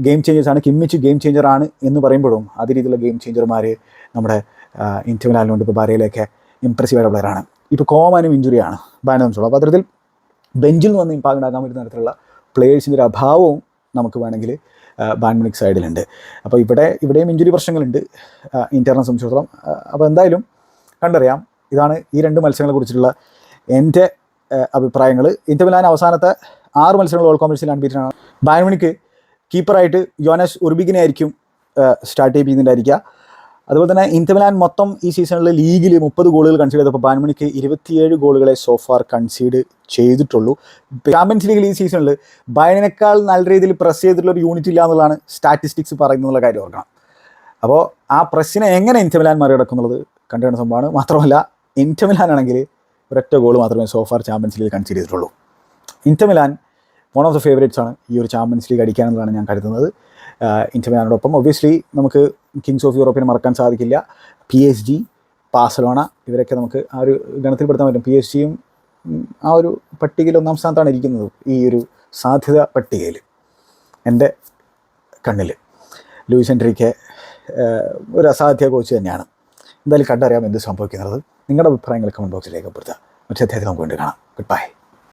ഗെയിം ചേഞ്ചേഴ്സാണ്. കിമ്മിച്ച് ഗെയിം ചേഞ്ചറാണ് എന്ന് പറയുമ്പോഴും അതേ രീതിയിലുള്ള ഗെയിം ചേഞ്ചർമാർ നമ്മുടെ ഇന്റർ മിലാനിലുണ്ട്. ഇപ്പോൾ ബാരയിലൊക്കെ ഇംപ്രസീവായിട്ടുള്ള പ്ലെയറാണ്. ഇപ്പോൾ കോമാനും ഇഞ്ചുറിയാണ് ബയണിനെ സംബന്ധിച്ചോളം. അപ്പോൾ അത്തരത്തിൽ ബെഞ്ചിൽ നിന്ന് ഇമ്പാക്ട് ഉണ്ടാക്കാൻ പറ്റുന്ന തരത്തിലുള്ള പ്ലേയേഴ്സിൻ്റെ ഒരു അഭാവവും നമുക്ക് വേണമെങ്കിൽ ബയൺ മ്യൂണിക്ക് സൈഡിലുണ്ട്. അപ്പോൾ ഇവിടെയും ഇഞ്ചുറി പ്രശ്നങ്ങളുണ്ട് ഇന്ററിനെ സംബന്ധിച്ചിടത്തോളം. അപ്പോൾ എന്തായാലും കണ്ടറിയാം. ഇതാണ് ഈ 2 മത്സരങ്ങളെ കുറിച്ചിട്ടുള്ള എൻ്റെ അഭിപ്രായങ്ങൾ. ഇന്റർ മിലാൻ അവസാനത്തെ 6 മത്സരങ്ങൾ ഓൾ കോമ്പറ്റീഷനിൽ അൺബീറ്റനാണ്. ബയൺ മ്യൂണിക്ക് കീപ്പറായിട്ട് യോനസ് ഉർബിഗിനെ ആയിരിക്കും സ്റ്റാർട്ട് ചെയ്യുന്നുണ്ടായിരിക്കുക. അതുപോലെ തന്നെ ഇന്റർ മിലാൻ മൊത്തം ഈ സീസണിൽ ലീഗിൽ 30 ഗോളുകൾ കൺസീഡ് ചെയ്തപ്പോൾ ബയൺ മ്യൂണിക്ക് 27 ഗോളുകളെ സോഫാർ കൺസീഡ് ചെയ്തിട്ടുള്ളൂ. ചാമ്പ്യൻസ് ലീഗിൽ ഈ സീസണിൽ ബയണിനേക്കാൾ നല്ല രീതിയിൽ പ്രസ് ചെയ്തിട്ടുള്ള ഒരു യൂണിറ്റ് ഇല്ല എന്നുള്ളതാണ് സ്റ്റാറ്റിസ്റ്റിക്സ് പറയുന്നുള്ള കാര്യം ഓർക്കണം. അപ്പോൾ ആ പ്രസ്സിനെ എങ്ങനെ ഇന്റർ മിലാൻ മറികടക്കുന്നുള്ളത് കണ്ടുവരുന്ന സംഭവമാണ്. മാത്രമല്ല ഇന്റർ മിലാൻ ആണെങ്കിൽ ഒരൊറ്റ ഗോൾ മാത്രമേ സോഫാർ ചാമ്പ്യൻസ് ലീഗിൽ കൺസീഡ് ചെയ്തിട്ടുള്ളൂ. Inter Milan one of the favourites ആണ് ഈ ഒരു ചാമ്പ്യൻസ് ലീഗ് അടിക്കാനെന്നുള്ളതാണ് ഞാൻ കരുതുന്നത്. ഇന്റർ മിലാനോടൊപ്പം ഒബ്വിയസ്ലി നമുക്ക് കിങ്സ് ഓഫ് യൂറോപ്പിനെ മറക്കാൻ സാധിക്കില്ല. PSG, ബാഴ്സലോണ, ഇവരൊക്കെ നമുക്ക് ആ ഒരു ഗണത്തിൽപ്പെടുത്താൻ പറ്റും. PSG-യും ആ ഒരു പട്ടികയിൽ 1ാം സ്ഥാനത്താണ് ഇരിക്കുന്നത് ഈ ഒരു സാധ്യത പട്ടികയിൽ. എൻ്റെ കണ്ണിൽ ലൂയിസ് എൻട്രിക്കെ ഒരു അസാധ്യ കോച്ച് തന്നെയാണ്. എന്തായാലും കണ്ടറിയാം എന്ത് സംഭവിക്കുന്നത്. നിങ്ങളുടെ അഭിപ്രായങ്ങൾ കമൻറ്റ് ബോക്സിൽ രേഖപ്പെടുത്തുക. മറ്റേ അദ്ദേഹത്തെ നമുക്ക് വേണ്ടി കാണാം. Good bye.